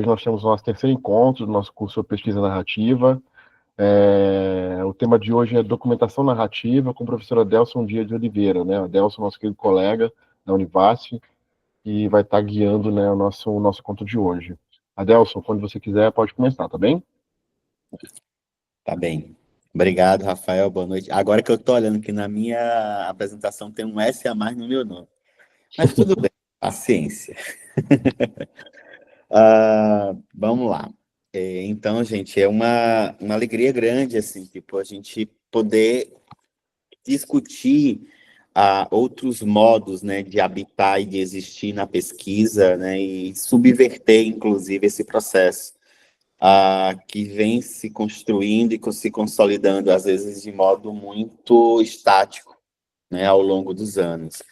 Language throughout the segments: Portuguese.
Hoje nós temos o nosso terceiro encontro do nosso curso de Pesquisa Narrativa. O tema de hoje é Documentação Narrativa com o professor Adelson Dias de Oliveira, né? Adelson, nosso querido colega da Univasf, e vai estar guiando, né, o nosso encontro de hoje. Adelson, quando você quiser, pode começar, tá bem? Tá bem. Obrigado, Rafael. Boa noite. Agora que eu tô olhando que na minha apresentação tem um S a mais no meu nome. Mas tudo bem, paciência. Vamos lá. Então, gente, é uma alegria grande, assim, tipo, a gente poder discutir outros modos, né, de habitar e de existir na pesquisa, né, e subverter, inclusive, esse processo que vem se construindo e se consolidando, às vezes, de modo muito estático, né, ao longo dos anos.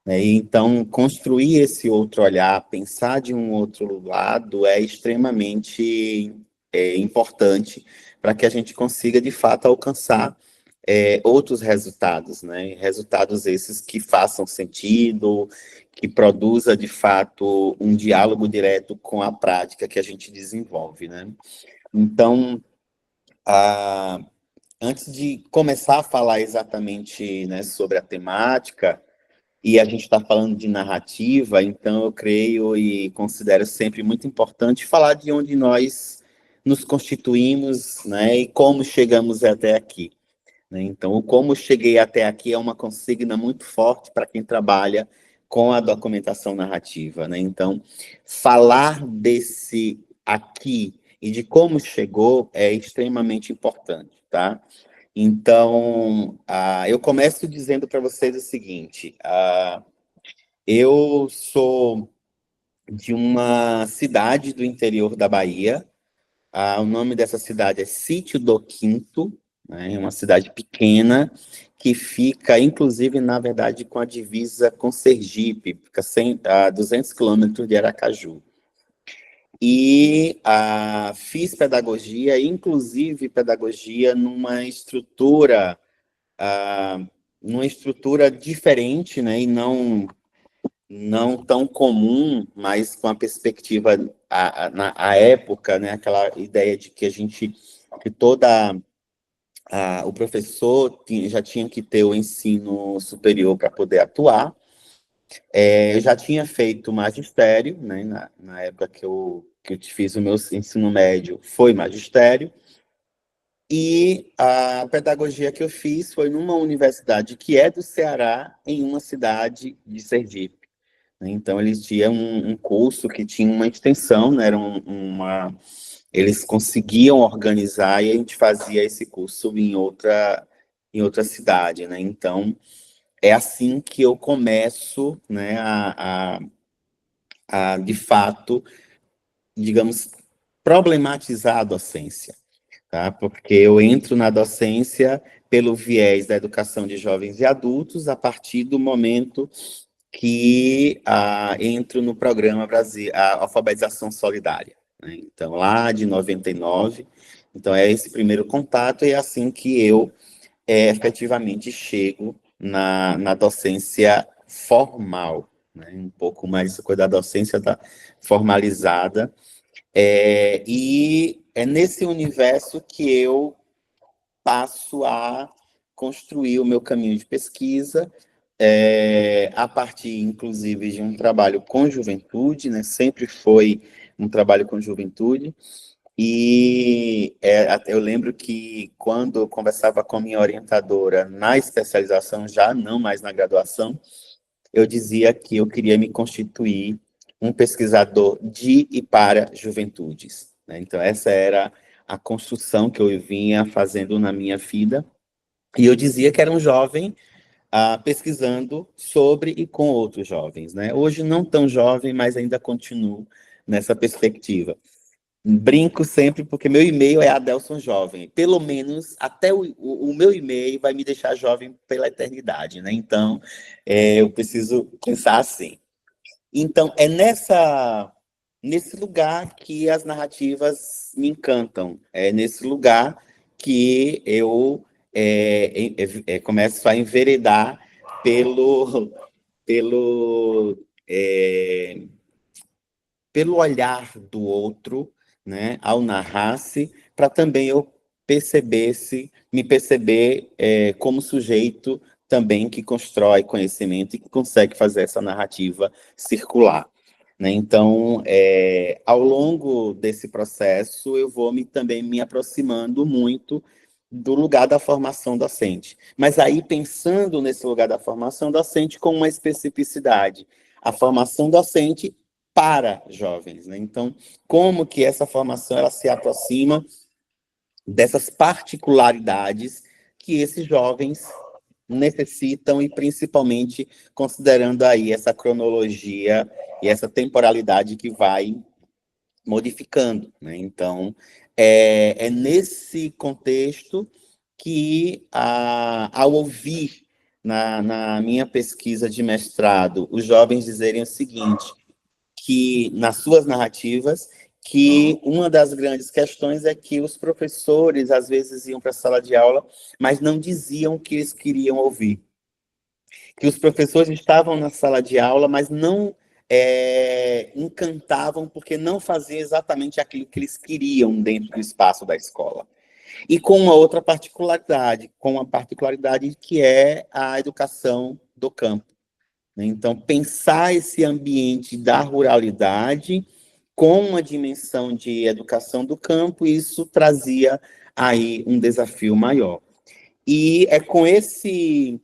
E, então, construir esse outro olhar, pensar de um outro lado, é extremamente importante para que a gente consiga, de fato, alcançar outros resultados, né? Resultados esses que façam sentido, que produza, de fato, um diálogo direto com a prática que a gente desenvolve, né? Então, antes de começar a falar exatamente, né, sobre a temática, e a gente está falando de narrativa, então eu creio e considero sempre muito importante falar de onde nós nos constituímos, né, e como chegamos até aqui, né? Então, o como cheguei até aqui é uma consigna muito forte para quem trabalha com a documentação narrativa, né? Então, falar desse aqui e de como chegou é extremamente importante, tá? Então, eu começo dizendo para vocês o seguinte: eu sou de uma cidade do interior da Bahia. O nome dessa cidade é Sítio do Quinto, né? É uma cidade pequena que fica, inclusive, na verdade, com a divisa com Sergipe, fica a 200 quilômetros de Aracaju. E fiz pedagogia, inclusive pedagogia numa estrutura diferente, né, e não tão comum, mas com a perspectiva na época, né, aquela ideia de que o professor já tinha que ter o ensino superior para poder atuar. Eu já tinha feito magistério, né, na época que eu fiz o meu ensino médio, foi magistério. E a pedagogia que eu fiz foi numa universidade que é do Ceará, em uma cidade de Sergipe. Então, eles tinham um curso que tinha uma extensão, né? Eles conseguiam organizar e a gente fazia esse curso em outra cidade, né? Então, é assim que eu começo, né, de fato, digamos, problematizar a docência, tá? Porque eu entro na docência pelo viés da educação de jovens e adultos a partir do momento que entro no programa Brasil, a Alfabetização Solidária, né? Então, lá de 99, então é esse primeiro contato, e é assim que eu efetivamente chego na docência formal, né? Um pouco mais essa coisa da docência formalizada, e é nesse universo que eu passo a construir o meu caminho de pesquisa, a partir, inclusive, de um trabalho com juventude, né? Sempre foi um trabalho com juventude, e eu lembro que quando eu conversava com a minha orientadora na especialização, já não mais na graduação, eu dizia que eu queria me constituir um pesquisador de e para juventudes, né? Então, essa era a construção que eu vinha fazendo na minha vida, e eu dizia que era um jovem pesquisando sobre e com outros jovens, né? Hoje não tão jovem, mas ainda continuo nessa perspectiva. Brinco sempre porque meu e-mail é Adelson Jovem. Pelo menos até o meu e-mail vai me deixar jovem pela eternidade, né? Então, eu preciso pensar assim. Então, é nesse lugar que as narrativas me encantam. É nesse lugar que eu começo a enveredar pelo, pelo pelo olhar do outro, né, ao narrar-se, para também eu me perceber como sujeito também que constrói conhecimento e que consegue fazer essa narrativa circular. Né? Então, ao longo desse processo, eu vou também me aproximando muito do lugar da formação docente. Mas aí, pensando nesse lugar da formação docente com uma especificidade. A formação docente para jovens. Né? Então, como que essa formação ela se aproxima dessas particularidades que esses jovens necessitam, e principalmente considerando aí essa cronologia e essa temporalidade que vai modificando. Né? Então, é nesse contexto que, ao ouvir na minha pesquisa de mestrado, os jovens dizerem o seguinte, que nas suas narrativas, que uma das grandes questões é que os professores, às vezes, iam para a sala de aula, mas não diziam o que eles queriam ouvir. Que os professores estavam na sala de aula, mas não encantavam, porque não faziam exatamente aquilo que eles queriam dentro do espaço da escola. E com uma outra particularidade, com a particularidade que é a educação do campo. Então, pensar esse ambiente da ruralidade com uma dimensão de educação do campo, isso trazia aí um desafio maior. E é com esse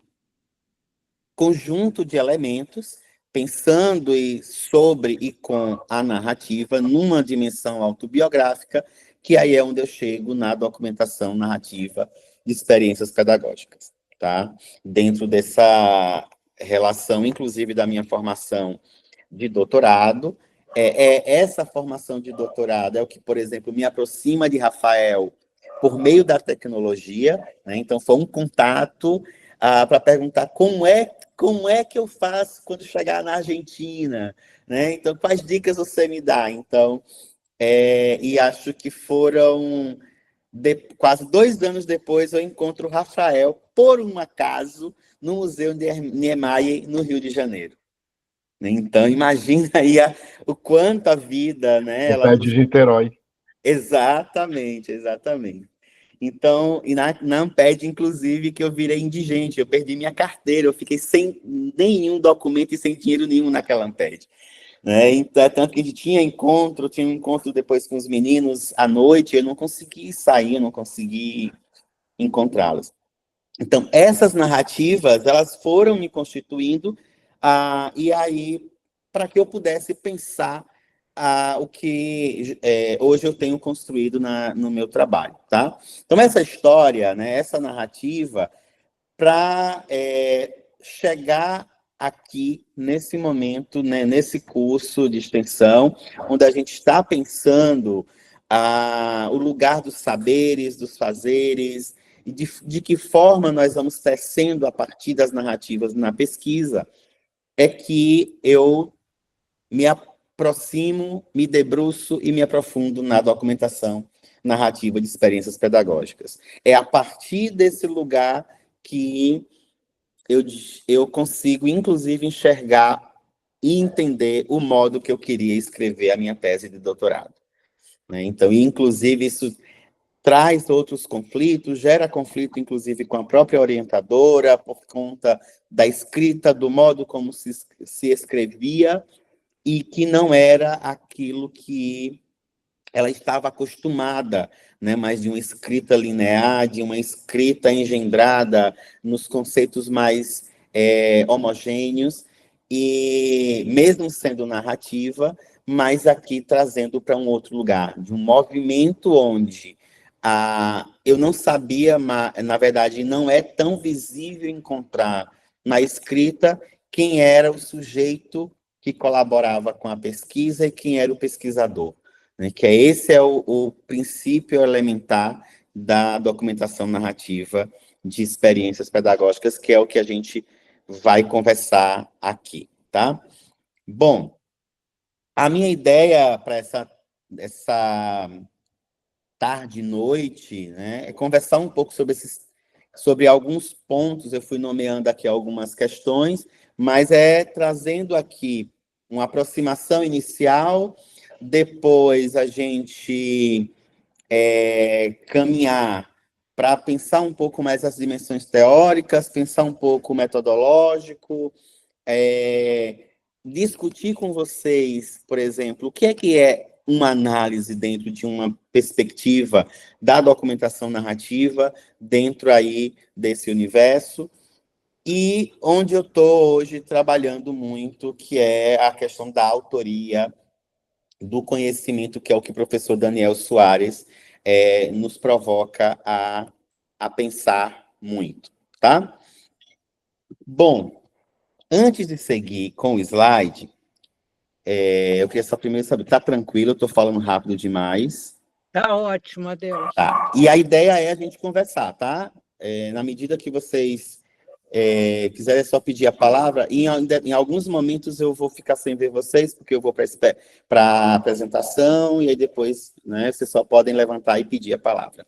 conjunto de elementos, pensando sobre e com a narrativa, numa dimensão autobiográfica, que aí é onde eu chego na documentação narrativa de experiências pedagógicas, tá? Dentro dessa relação, inclusive, da minha formação de doutorado. Essa formação de doutorado é o que, por exemplo, me aproxima de Rafael por meio da tecnologia, né? Então, foi um contato para perguntar como é que eu faço quando chegar na Argentina, né? Então, quais dicas você me dá? Então, e acho que foram quase 2 anos depois, eu encontro o Rafael, por um acaso, no Museu Niemeyer, no Rio de Janeiro. Então, imagina aí o quanto a vida, né? O pé de Niterói. Exatamente, exatamente. Então, e na Amped, inclusive, que eu virei indigente, eu perdi minha carteira, eu fiquei sem nenhum documento e sem dinheiro nenhum naquela Amped. Né? Então, tanto que a gente tinha um encontro depois com os meninos à noite, eu não consegui sair, eu não consegui encontrá-los. Então, essas narrativas, elas foram me constituindo, e aí, para que eu pudesse pensar o que hoje eu tenho construído no meu trabalho, tá? Então, essa história, né, essa narrativa, para chegar aqui, nesse momento, né, nesse curso de extensão, onde a gente está pensando o lugar dos saberes, dos fazeres, e de que forma nós vamos tecendo a partir das narrativas na pesquisa, é que eu me aproximo, me debruço e me aprofundo na documentação narrativa de experiências pedagógicas. É a partir desse lugar que eu consigo, inclusive, enxergar e entender o modo que eu queria escrever a minha tese de doutorado. Né? Então, inclusive, isso traz outros conflitos, gera conflito, inclusive, com a própria orientadora, por conta da escrita, do modo como se escrevia, e que não era aquilo que ela estava acostumada, né, mais de uma escrita linear, de uma escrita engendrada nos conceitos mais homogêneos, e mesmo sendo narrativa, mas aqui trazendo para um outro lugar, de um movimento onde eu não sabia, mas, na verdade, não é tão visível encontrar na escrita quem era o sujeito que colaborava com a pesquisa e quem era o pesquisador. Né, que esse é o princípio elementar da documentação narrativa de experiências pedagógicas, que é o que a gente vai conversar aqui, tá? Bom, a minha ideia para essa tarde e noite, né, é conversar um pouco sobre alguns pontos. Eu fui nomeando aqui algumas questões, mas trazendo aqui uma aproximação inicial depois a gente caminhar para pensar um pouco mais as dimensões teóricas, pensar um pouco metodológico, discutir com vocês, por exemplo, o que é uma análise dentro de uma perspectiva da documentação narrativa, dentro aí desse universo, e onde eu estou hoje trabalhando muito, que é a questão da autoria, do conhecimento, que é o que o professor Daniel Soares nos provoca a pensar muito, tá? Bom, antes de seguir com o slide, eu queria só primeiro saber, tá tranquilo? Eu estou falando rápido demais? Tá ótimo, Adeus. Tá. E a ideia é a gente conversar, tá? Na medida que vocês quiserem só pedir a palavra, em alguns momentos eu vou ficar sem ver vocês, porque eu vou para a apresentação, e aí depois, né, vocês só podem levantar e pedir a palavra.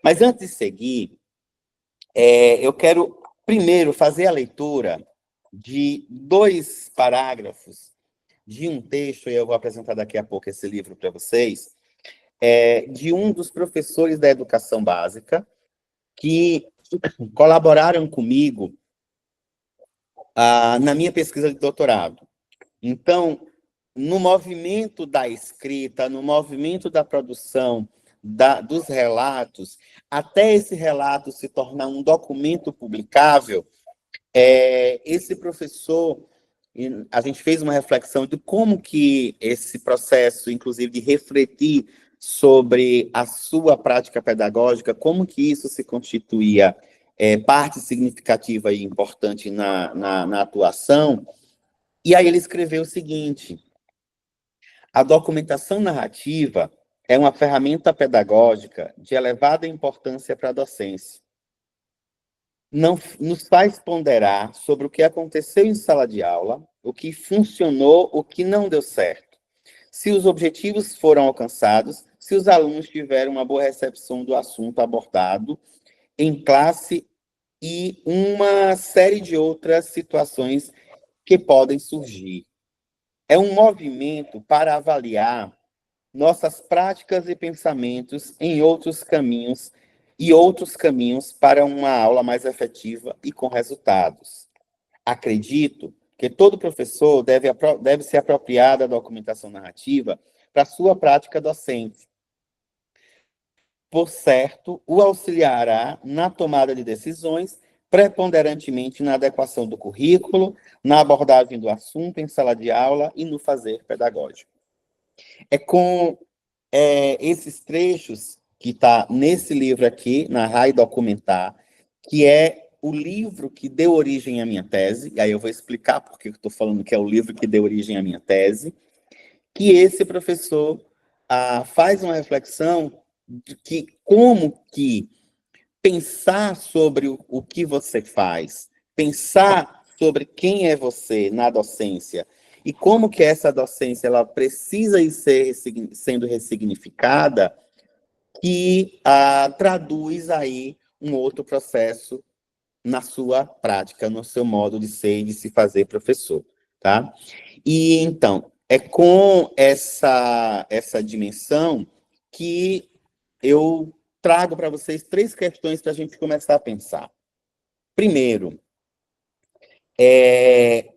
Mas antes de seguir, eu quero primeiro fazer a leitura de 2 parágrafos de um texto, e eu vou apresentar daqui a pouco esse livro para vocês, de um dos professores da educação básica, que colaboraram comigo na minha pesquisa de doutorado. Então, no movimento da escrita, no movimento da produção dos relatos, até esse relato se tornar um documento publicável, esse professor, a gente fez uma reflexão de como que esse processo, inclusive, de refletir sobre a sua prática pedagógica, como que isso se constituía parte significativa e importante na atuação. E aí ele escreveu o seguinte: a documentação narrativa é uma ferramenta pedagógica de elevada importância para a docência. Não nos faz ponderar sobre o que aconteceu em sala de aula, o que funcionou, o que não deu certo, se os objetivos foram alcançados, se os alunos tiveram uma boa recepção do assunto abordado em classe e uma série de outras situações que podem surgir. É um movimento para avaliar nossas práticas e pensamentos em outros caminhos para uma aula mais efetiva e com resultados. Acredito que todo professor deve se apropriar da documentação narrativa para sua prática docente. Por certo, o auxiliará na tomada de decisões, preponderantemente na adequação do currículo, na abordagem do assunto em sala de aula e no fazer pedagógico. É com esses trechos que está nesse livro aqui, Narrar e Documentar, que é o livro que deu origem à minha tese, e aí eu vou explicar por que eu estou falando que é o livro que deu origem à minha tese, que esse professor faz uma reflexão de que como que pensar sobre o que você faz, pensar sobre quem é você na docência, e como que essa docência ela precisa ir sendo ressignificada, que traduz aí um outro processo na sua prática, no seu modo de ser e de se fazer professor, tá? E, então, é com essa dimensão que eu trago para vocês 3 questões para a gente começar a pensar. Primeiro,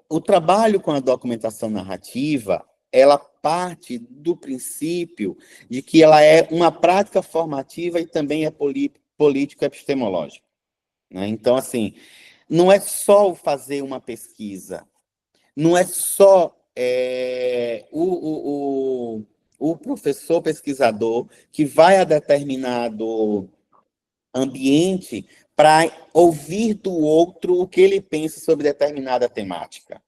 o trabalho com a documentação narrativa, ela parte do princípio de que ela é uma prática formativa e também é político-epistemológica, né? Então, assim, não é só fazer uma pesquisa, não é só o professor pesquisador que vai a determinado ambiente para ouvir do outro o que ele pensa sobre determinada temática.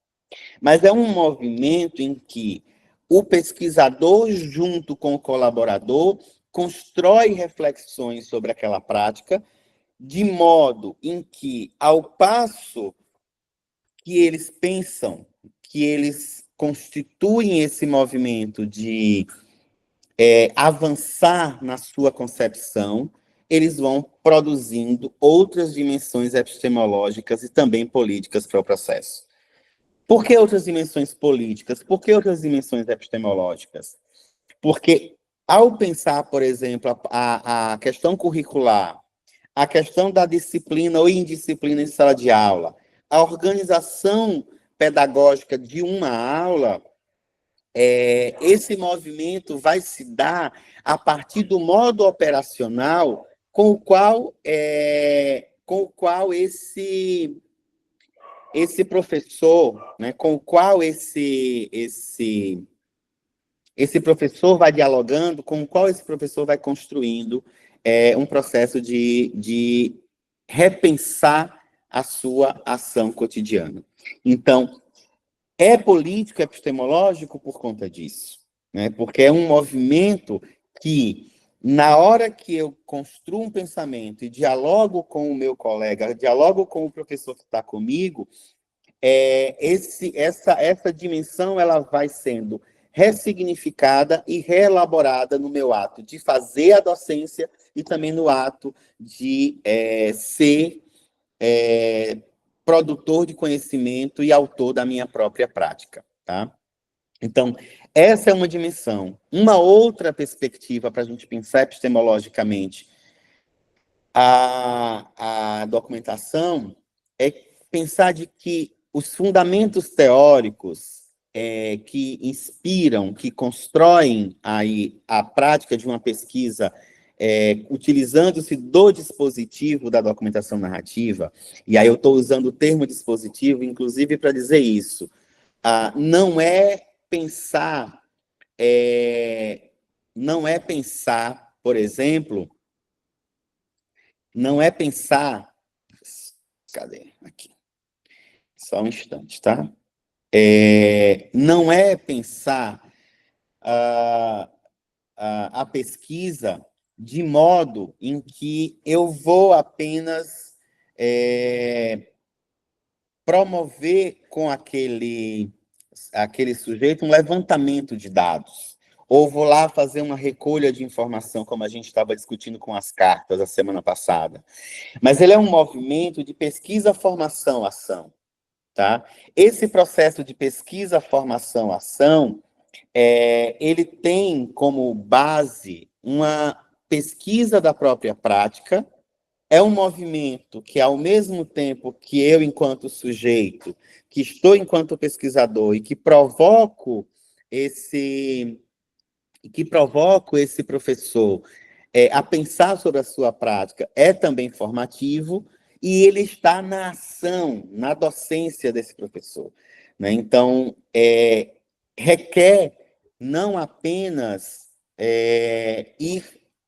Mas é um movimento em que o pesquisador, junto com o colaborador, constrói reflexões sobre aquela prática, de modo em que, ao passo que eles pensam, que eles constituem esse movimento de avançar na sua concepção, eles vão produzindo outras dimensões epistemológicas e também políticas para o processo. Por que outras dimensões políticas? Por que outras dimensões epistemológicas? Porque, ao pensar, por exemplo, a questão curricular, a questão da disciplina ou indisciplina em sala de aula, a organização pedagógica de uma aula, esse movimento vai se dar a partir do modo operacional com o qual esse professor, né, com o qual esse professor vai dialogando, com o qual esse professor vai construindo um processo de repensar a sua ação cotidiana. Então, é político epistemológico por conta disso, né? Porque é um movimento que, na hora que eu construo um pensamento e dialogo com o meu colega, dialogo com o professor que está comigo, essa dimensão ela vai sendo ressignificada e reelaborada no meu ato de fazer a docência e também no ato de ser produtor de conhecimento e autor da minha própria prática, tá? Então, essa é uma dimensão. Uma outra perspectiva para a gente pensar epistemologicamente a documentação é pensar de que os fundamentos teóricos que inspiram, que constroem aí a prática de uma pesquisa utilizando-se do dispositivo da documentação narrativa, e aí eu estou usando o termo dispositivo, inclusive, para dizer isso, não é pensar, por exemplo, não é pensar... Cadê? Aqui. Só um instante, tá? Não é pensar a pesquisa de modo em que eu vou apenas promover com aquele sujeito um levantamento de dados, ou vou lá fazer uma recolha de informação, como a gente estava discutindo com as cartas a semana passada. Mas ele é um movimento de pesquisa, formação, ação. Tá? Esse processo de pesquisa, formação, ação, ele tem como base uma pesquisa da própria prática, é um movimento que, ao mesmo tempo que eu, enquanto sujeito, que estou enquanto pesquisador e que provoco esse professor a pensar sobre a sua prática, é também formativo, e ele está na ação, na docência desse professor, né? Então, requer não apenas ir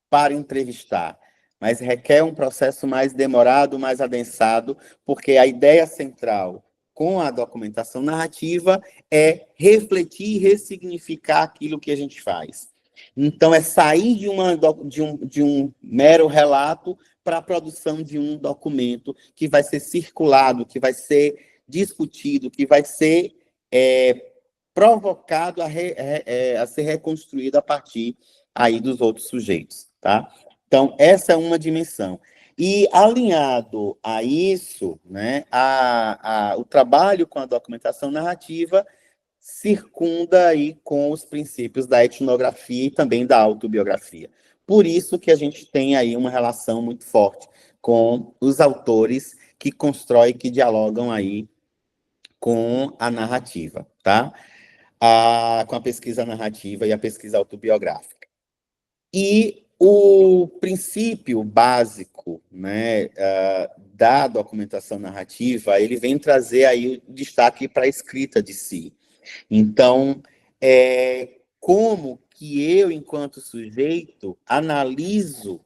para entrevistar, mas requer um processo mais demorado, mais adensado, porque a ideia central com a documentação narrativa é refletir e ressignificar aquilo que a gente faz. Então, é sair de um mero relato para a produção de um documento que vai ser circulado, que vai ser discutido, que vai ser provocado a ser reconstruído a partir aí dos outros sujeitos, tá? Então, essa é uma dimensão. E, alinhado a isso, né, o trabalho com a documentação narrativa circunda aí com os princípios da etnografia e também da autobiografia. Por isso que a gente tem aí uma relação muito forte com os autores que constroem, que dialogam aí com a narrativa, tá? Com a pesquisa narrativa e a pesquisa autobiográfica. E o princípio básico, né, da documentação narrativa, ele vem trazer aí o destaque para a escrita de si. Então, como que eu, enquanto sujeito, analiso,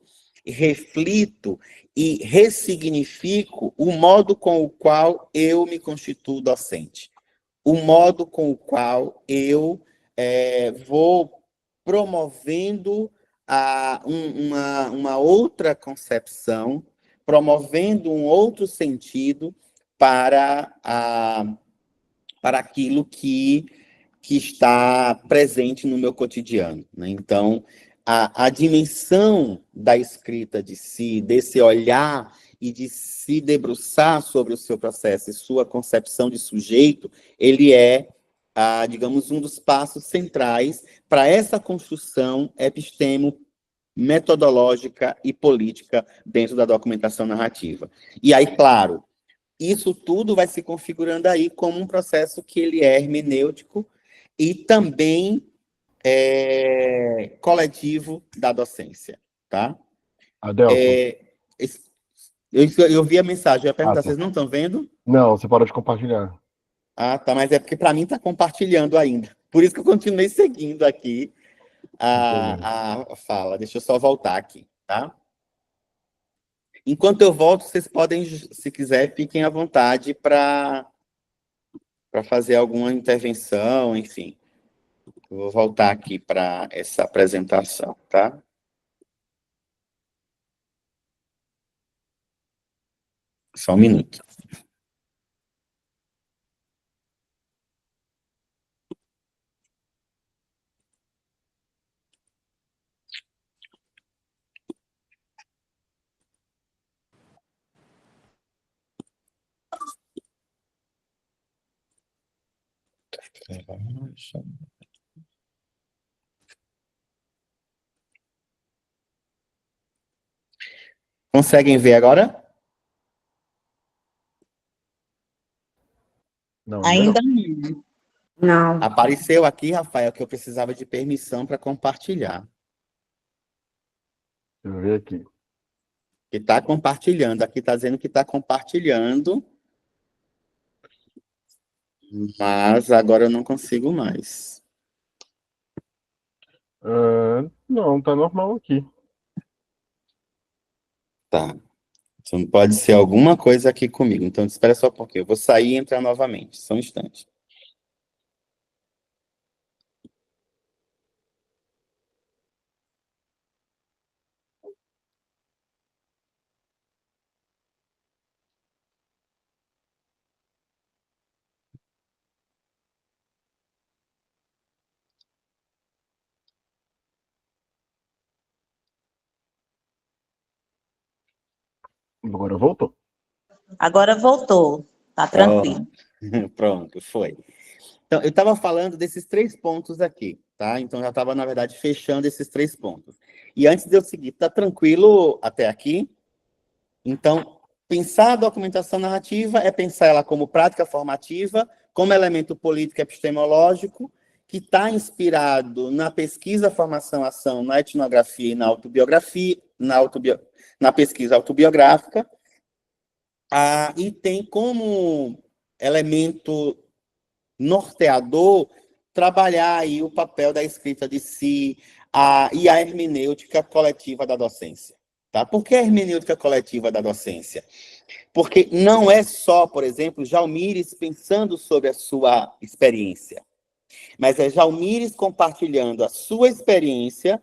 reflito e ressignifico o modo com o qual eu me constituo docente, o modo com o qual eu vou promovendo uma outra concepção, promovendo um outro sentido para aquilo que está presente no meu cotidiano, né? Então, a dimensão da escrita de si, desse olhar e de se debruçar sobre o seu processo e sua concepção de sujeito, ele é digamos, um dos passos centrais para essa construção epistemo-metodológica e política dentro da documentação narrativa. E aí, claro, isso tudo vai se configurando aí como um processo que ele é hermenêutico e também coletivo da docência, tá? Adelson. Eu vi a mensagem, eu ia perguntar, tá. vocês não estão vendo? Não, você pode compartilhar. Ah, tá, mas é porque para mim está compartilhando ainda. Por isso que eu continuei seguindo aqui a fala. Deixa eu só voltar aqui, tá? Enquanto eu volto, vocês podem, se quiser, fiquem à vontade para fazer alguma intervenção, enfim. Eu vou voltar aqui para essa apresentação, tá? Só um minuto. Conseguem ver agora? Não, Ainda não. não. Apareceu aqui, Rafael, que eu precisava de permissão para compartilhar. Deixa eu ver aqui. Que está compartilhando. Aqui está dizendo que está compartilhando. Mas agora eu não consigo mais. Não, tá normal aqui. Tá. Então pode ser alguma coisa aqui comigo. Então espera só um pouquinho. Eu vou sair e entrar novamente. Só um instante. Agora voltou. Agora voltou, tá tranquilo. Pronto, foi. Então, eu estava falando desses 3 pontos aqui, tá? Então, já estava, na verdade, fechando esses 3 pontos. E antes de eu seguir, tá tranquilo até aqui? Então, pensar a documentação narrativa é pensar ela como prática formativa, como elemento político epistemológico, que está inspirado na pesquisa, formação, ação, na etnografia e na autobiografia, na pesquisa autobiográfica, e tem como elemento norteador trabalhar aí o papel da escrita de si e a hermenêutica coletiva da docência. Tá? Por que a hermenêutica coletiva da docência? Porque não é só, por exemplo, Jalmires pensando sobre a sua experiência, mas é Jalmires compartilhando a sua experiência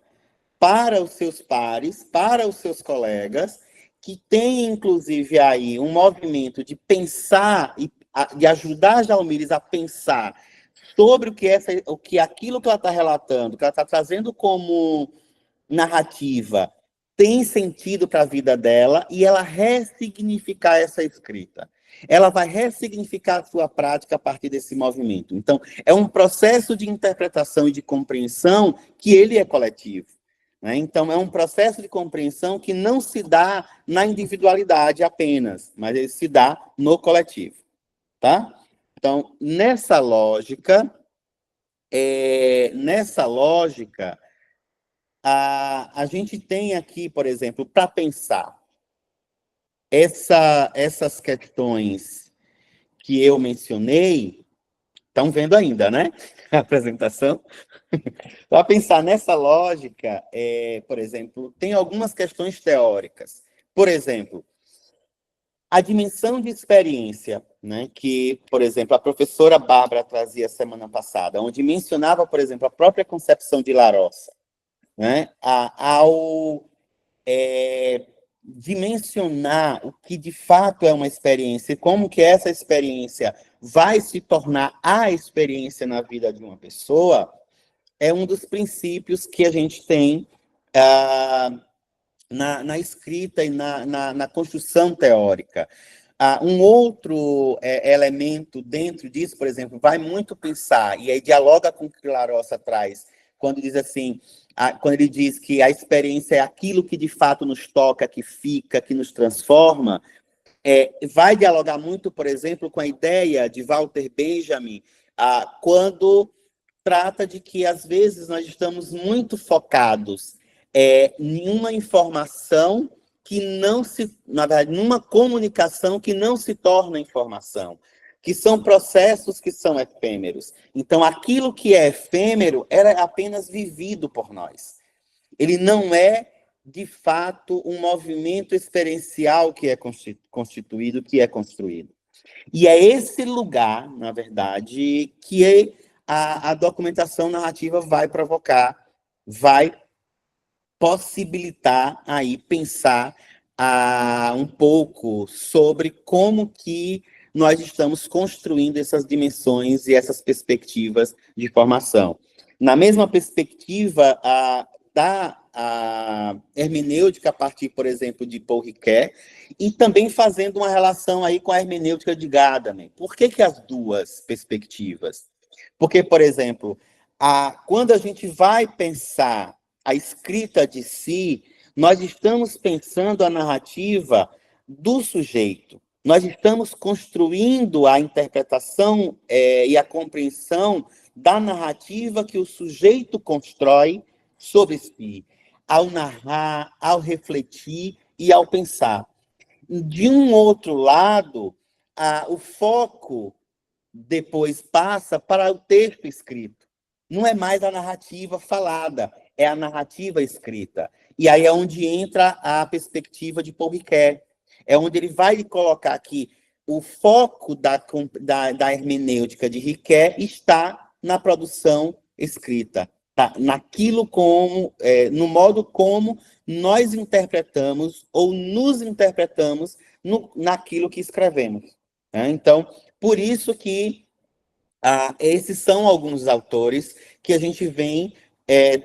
para os seus pares, para os seus colegas, que tem, inclusive, aí um movimento de pensar e de ajudar Jalmires a pensar sobre o que aquilo que ela está relatando, que ela está trazendo como narrativa, tem sentido para a vida dela, e ela ressignificar essa escrita. Ela vai ressignificar a sua prática a partir desse movimento. Então, é um processo de interpretação e de compreensão que ele é coletivo. Né? Então, é um processo de compreensão que não se dá na individualidade apenas, mas ele se dá no coletivo. Tá? Então, nessa lógica, a gente tem aqui, por exemplo, para pensar essas questões que eu mencionei, estão vendo ainda, né? A apresentação. Para pensar nessa lógica, por exemplo, tem algumas questões teóricas. Por exemplo, a dimensão de experiência, né, que, por exemplo, a professora Bárbara trazia semana passada, onde mencionava, por exemplo, a própria concepção de Larossa, né, ao dimensionar o que de fato é uma experiência e como que essa experiência vai se tornar a experiência na vida de uma pessoa, é um dos princípios que a gente tem na escrita e na construção teórica. Um outro elemento dentro disso, por exemplo, vai muito pensar, e aí dialoga com o que o Larossa traz, quando diz assim, quando ele diz que a experiência é aquilo que de fato nos toca, que fica, que nos transforma, vai dialogar muito, por exemplo, com a ideia de Walter Benjamin, quando trata de que, às vezes, nós estamos muito focados em uma informação que não se, na verdade, numa comunicação que não se torna informação, que são processos que são efêmeros. Então, aquilo que é efêmero era apenas vivido por nós. Ele não é, de fato, um movimento experiencial que é constituído, que é construído. E é esse lugar, na verdade, que a documentação narrativa vai provocar, vai possibilitar aí pensar um pouco sobre como que nós estamos construindo essas dimensões e essas perspectivas de formação. Na mesma perspectiva da hermenêutica a partir, por exemplo, de Paul Ricoeur, e também fazendo uma relação aí com a hermenêutica de Gadamer. Por que as duas perspectivas? Porque, por exemplo, quando a gente vai pensar a escrita de si, nós estamos pensando a narrativa do sujeito. Nós estamos construindo a interpretação e a compreensão da narrativa que o sujeito constrói sobre si, ao narrar, ao refletir e ao pensar. De um outro lado, o foco depois passa para o texto escrito. Não é mais a narrativa falada, é a narrativa escrita. E aí é onde entra a perspectiva de Paul Ricoeur. É onde ele vai colocar que o foco da hermenêutica de Ricoeur está na produção escrita, tá? Naquilo no modo como nós interpretamos ou nos interpretamos naquilo que escrevemos. Né? Então, por isso que esses são alguns autores que a gente vem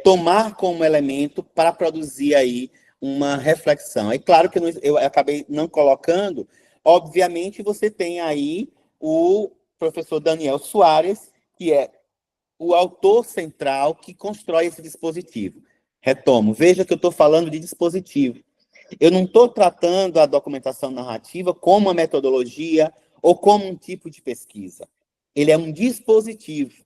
tomar como elemento para produzir aí uma reflexão. É claro que eu acabei não colocando, obviamente você tem aí o professor Daniel Soares, que é o autor central que constrói esse dispositivo. Retomo, veja que eu estou falando de dispositivo. Eu não estou tratando a documentação narrativa como uma metodologia ou como um tipo de pesquisa. Ele é um dispositivo.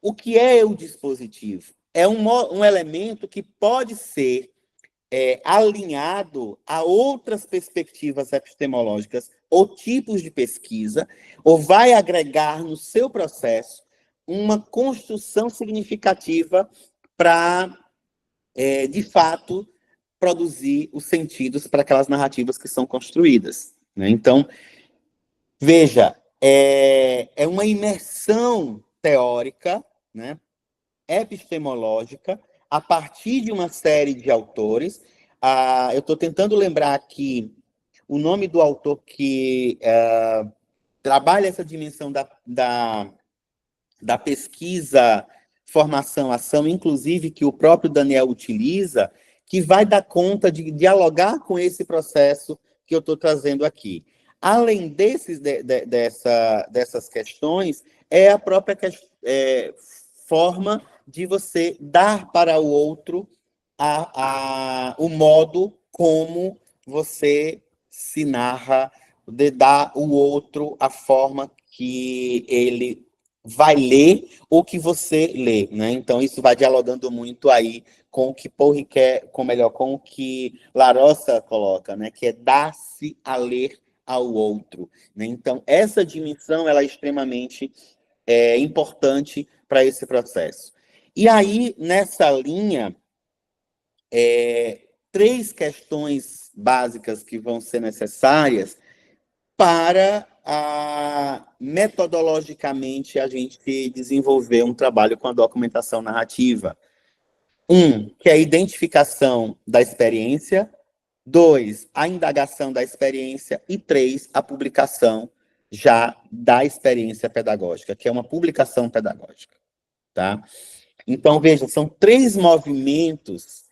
O que é o dispositivo? É um elemento que pode ser alinhado a outras perspectivas epistemológicas ou tipos de pesquisa, ou vai agregar no seu processo uma construção significativa para, de fato, produzir os sentidos para aquelas narrativas que são construídas. Né? Então, veja, é uma imersão teórica, né, epistemológica, a partir de uma série de autores. Eu estou tentando lembrar aqui o nome do autor que trabalha essa dimensão da pesquisa, formação, ação, inclusive que o próprio Daniel utiliza, que vai dar conta de dialogar com esse processo que eu estou trazendo aqui. Além dessas questões, é a própria forma de você dar para o outro o modo como você se narra, de dar ao outro a forma que ele vai ler ou que você lê, né? Então, isso vai dialogando muito aí com o que Paul Ricoeur, com o que Larossa coloca, né? Que é dar-se a ler ao outro. Né? Então, essa dimensão ela é extremamente importante para esse processo. E aí, nessa linha, 3 questões básicas que vão ser necessárias para, metodologicamente, a gente desenvolver um trabalho com a documentação narrativa. 1, que é a identificação da experiência. 2, a indagação da experiência. E 3, a publicação já da experiência pedagógica, que é uma publicação pedagógica. Tá? Então, veja, são 3 movimentos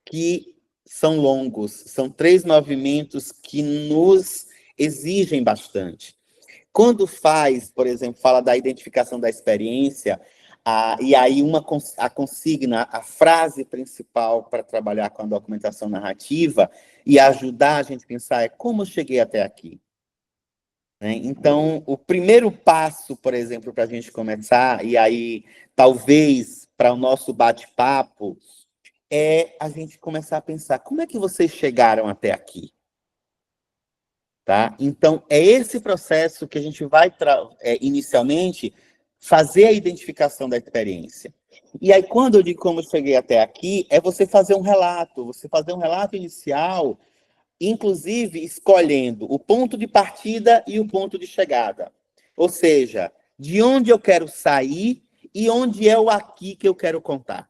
que são longos, são 3 movimentos que nos exigem bastante. Quando faz, por exemplo, fala da identificação da experiência, e aí a consigna, a frase principal para trabalhar com a documentação narrativa e ajudar a gente a pensar é como eu cheguei até aqui. Né? Então, o primeiro passo, por exemplo, para a gente começar, e aí talvez para o nosso bate-papo, é a gente começar a pensar como é que vocês chegaram até aqui. Tá? Então, é esse processo que a gente vai, inicialmente, fazer a identificação da experiência. E aí, quando eu digo como eu cheguei até aqui, é você fazer um relato inicial, inclusive escolhendo o ponto de partida e o ponto de chegada. Ou seja, de onde eu quero sair e onde é o aqui que eu quero contar.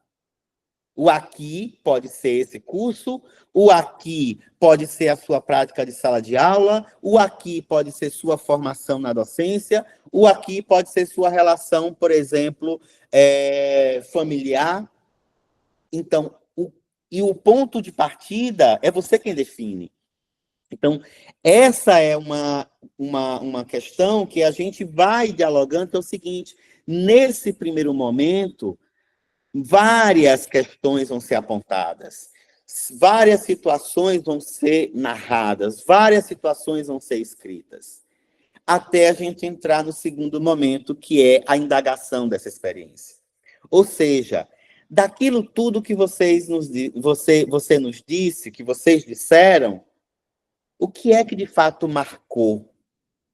O aqui pode ser esse curso, o aqui pode ser a sua prática de sala de aula, o aqui pode ser sua formação na docência, o aqui pode ser sua relação, por exemplo, familiar. Então, o ponto de partida é você quem define. Então, essa é uma questão que a gente vai dialogando, que é o seguinte, nesse primeiro momento, várias questões vão ser apontadas, várias situações vão ser narradas, várias situações vão ser escritas, até a gente entrar no segundo momento, que é a indagação dessa experiência. Ou seja, daquilo tudo que você nos disse, que vocês disseram, o que é que de fato marcou?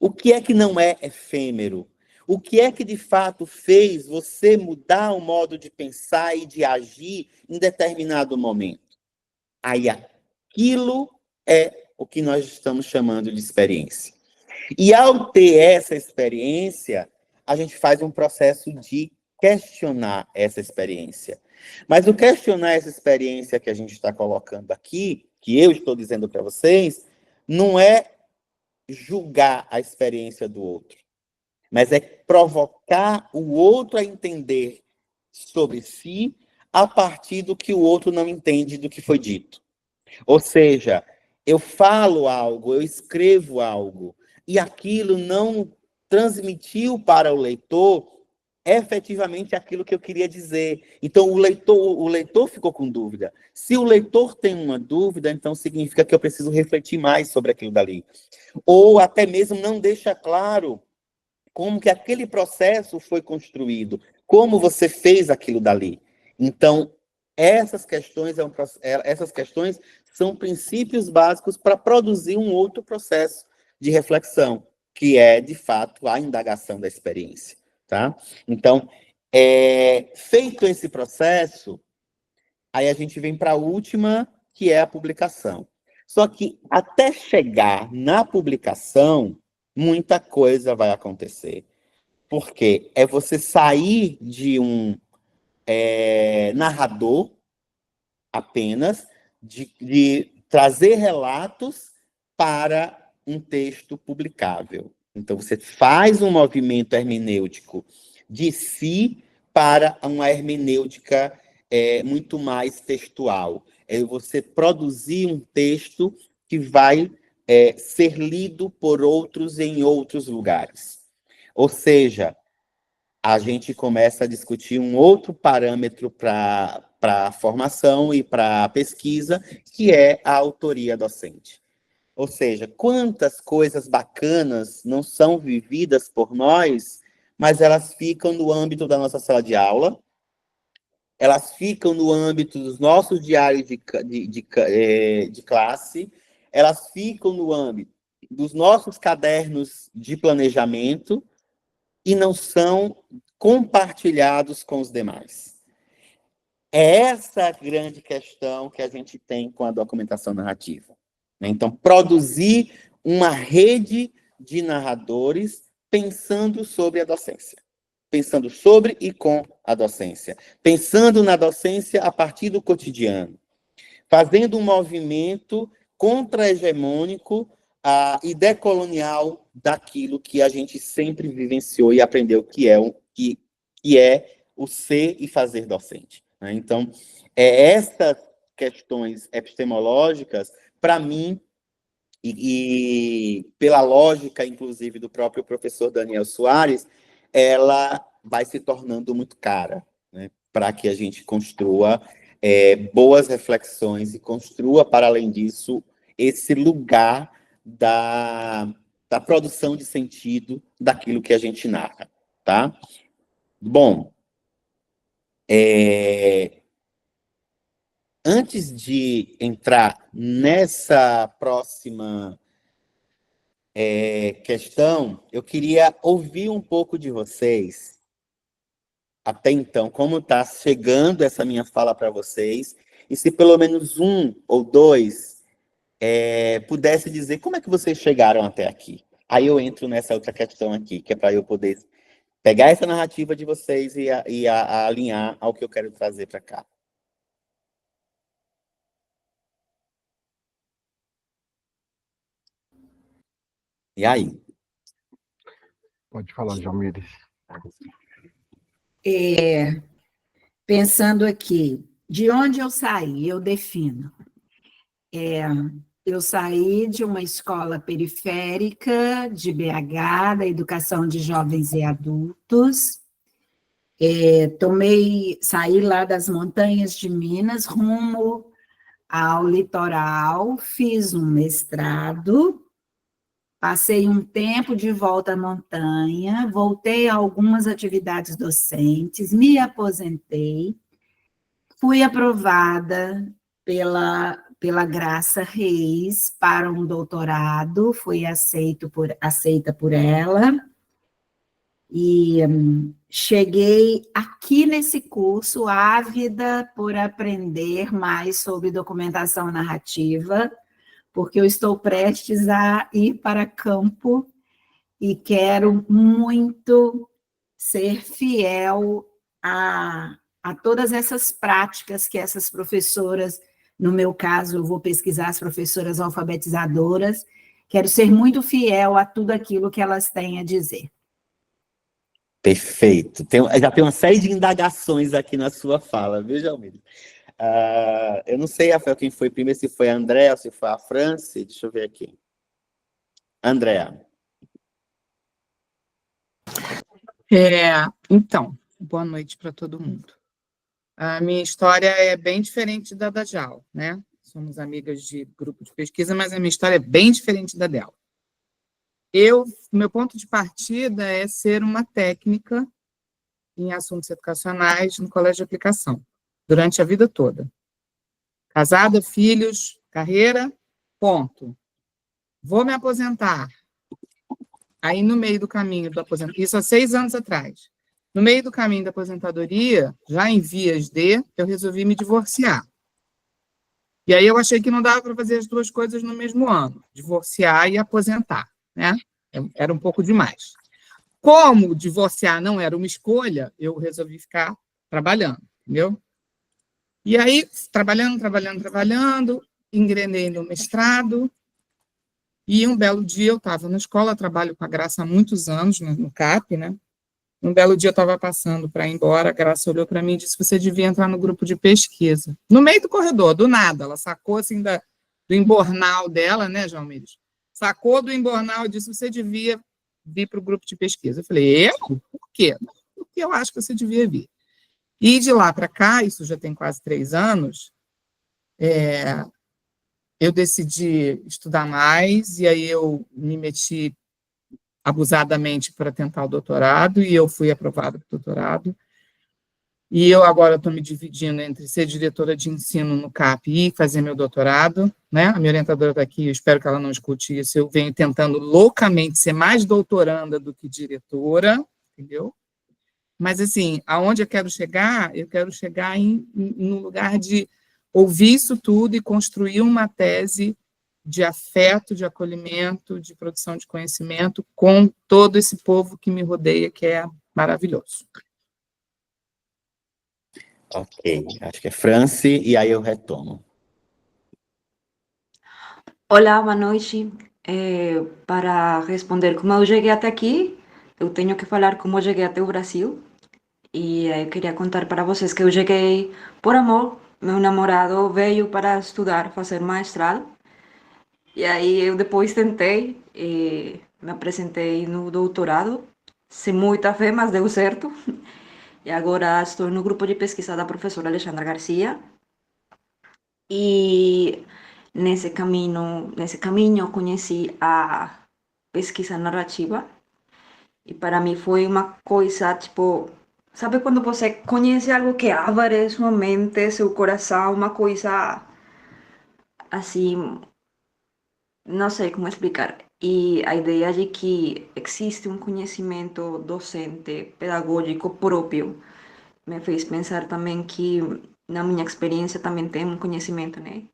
O que é que não é efêmero? O que é que, de fato, fez você mudar o modo de pensar e de agir em determinado momento? Aí, aquilo é o que nós estamos chamando de experiência. E, ao ter essa experiência, a gente faz um processo de questionar essa experiência. Mas o questionar essa experiência que a gente está colocando aqui, que eu estou dizendo para vocês, não é julgar a experiência do outro, mas é provocar o outro a entender sobre si a partir do que o outro não entende do que foi dito. Ou seja, eu falo algo, eu escrevo algo, e aquilo não transmitiu para o leitor efetivamente aquilo que eu queria dizer. Então, o leitor ficou com dúvida. Se o leitor tem uma dúvida, então significa que eu preciso refletir mais sobre aquilo dali. Ou até mesmo não deixa claro como que aquele processo foi construído, como você fez aquilo dali. Então, essas questões são princípios básicos para produzir um outro processo de reflexão, que é, de fato, a indagação da experiência. Tá? Então, feito esse processo, aí a gente vem para a última, que é a publicação. Só que, até chegar na publicação, muita coisa vai acontecer. Porque é você sair de um narrador apenas, de trazer relatos para um texto publicável. Então, você faz um movimento hermenêutico de si para uma hermenêutica muito mais textual. É você produzir um texto que vai ser lido por outros em outros lugares. Ou seja, a gente começa a discutir um outro parâmetro para a formação e para a pesquisa, que é a autoria docente. Ou seja, quantas coisas bacanas não são vividas por nós, mas elas ficam no âmbito da nossa sala de aula, elas ficam no âmbito dos nossos diários de classe, elas ficam no âmbito dos nossos cadernos de planejamento e não são compartilhados com os demais. É essa a grande questão que a gente tem com a documentação narrativa. Então, produzir uma rede de narradores pensando sobre a docência. Pensando sobre e com a docência. Pensando na docência a partir do cotidiano. Fazendo um movimento contra-hegemônico e decolonial daquilo que a gente sempre vivenciou e aprendeu que é o ser e fazer docente. Né? Então, essas questões epistemológicas, para mim, e pela lógica, inclusive, do próprio professor Daniel Soares, ela vai se tornando muito cara, né, para que a gente construa boas reflexões e construa, para além disso, esse lugar da produção de sentido daquilo que a gente narra, tá? Bom, antes de entrar nessa próxima questão, eu queria ouvir um pouco de vocês, até então, como está chegando essa minha fala para vocês, e se pelo menos um ou dois pudesse dizer como é que vocês chegaram até aqui. Aí eu entro nessa outra questão aqui, que é para eu poder pegar essa narrativa de vocês e alinhar ao que eu quero trazer para cá. E aí? Pode falar, Jalmires. Pensando aqui, de onde eu saí, eu defino. Eu saí de uma escola periférica de BH, da educação de jovens e adultos. Saí lá das montanhas de Minas, rumo ao litoral, fiz um mestrado, passei um tempo de volta à montanha, voltei a algumas atividades docentes, me aposentei, fui aprovada pela Graça Reis para um doutorado, fui aceita por ela, e cheguei aqui nesse curso ávida por aprender mais sobre documentação narrativa, porque eu estou prestes a ir para campo e quero muito ser fiel a todas essas práticas que essas professoras, no meu caso, eu vou pesquisar as professoras alfabetizadoras, quero ser muito fiel a tudo aquilo que elas têm a dizer. Perfeito. Já tem uma série de indagações aqui na sua fala, viu, Jalmires? Eu não sei, Rafael, quem foi primeiro, se foi a Andréa ou se foi a Franci. Deixa eu ver aqui. Andréa. Então, boa noite para todo mundo. A minha história é bem diferente da Jal, né? Somos amigas de grupo de pesquisa, mas a minha história é bem diferente da dela. Meu ponto de partida é ser uma técnica em assuntos educacionais no colégio de aplicação, durante a vida toda. Casada, filhos, carreira, ponto. Vou me aposentar. Aí, no meio do caminho do aposentadoria, isso há 6 anos atrás, no meio do caminho da aposentadoria, já em vias de, eu resolvi me divorciar. E aí eu achei que não dava para fazer as duas coisas no mesmo ano, divorciar e aposentar, né? Era um pouco demais. Como divorciar não era uma escolha, eu resolvi ficar trabalhando, entendeu? E aí, trabalhando, engrenei no mestrado, e um belo dia eu estava na escola, trabalho com a Graça há muitos anos, no CAP, né? Um belo dia eu estava passando para ir embora, a Graça olhou para mim e disse, você devia entrar no grupo de pesquisa. No meio do corredor, do nada, ela sacou assim do embornal dela, né, João Mires? Sacou do embornal e disse, você devia vir para o grupo de pesquisa. Eu falei, eu? Por quê? Porque eu acho que você devia vir. E de lá para cá, isso já tem quase 3 anos, eu decidi estudar mais, e aí eu me meti abusadamente para tentar o doutorado, e eu fui aprovada para o doutorado. E eu agora estou me dividindo entre ser diretora de ensino no CAP e fazer meu doutorado, né? A minha orientadora está aqui, eu espero que ela não escute isso, eu venho tentando loucamente ser mais doutoranda do que diretora, entendeu? Mas, assim, aonde eu quero chegar no lugar de ouvir isso tudo e construir uma tese de afeto, de acolhimento, de produção de conhecimento com todo esse povo que me rodeia, que é maravilhoso. Ok, acho que é Franci, e aí eu retomo. Olá, boa noite. Para responder como eu cheguei até aqui, eu tenho que falar como eu cheguei até o Brasil. E eu queria contar para vocês que eu cheguei por amor. Meu namorado veio para estudar, fazer mestrado. E aí eu depois tentei, me apresentei no doutorado, sem muita fé, mas deu certo. E agora estou no grupo de pesquisa da professora Alexandra Garcia. E nesse caminho conheci a pesquisa narrativa. E para mim foi uma coisa, tipo, sabe quando você conhece algo que abre sua mente, seu coração, uma coisa assim, não sei como explicar. E a ideia de que existe um conhecimento docente, pedagógico próprio, me fez pensar também que na minha experiência também tem um conhecimento, né?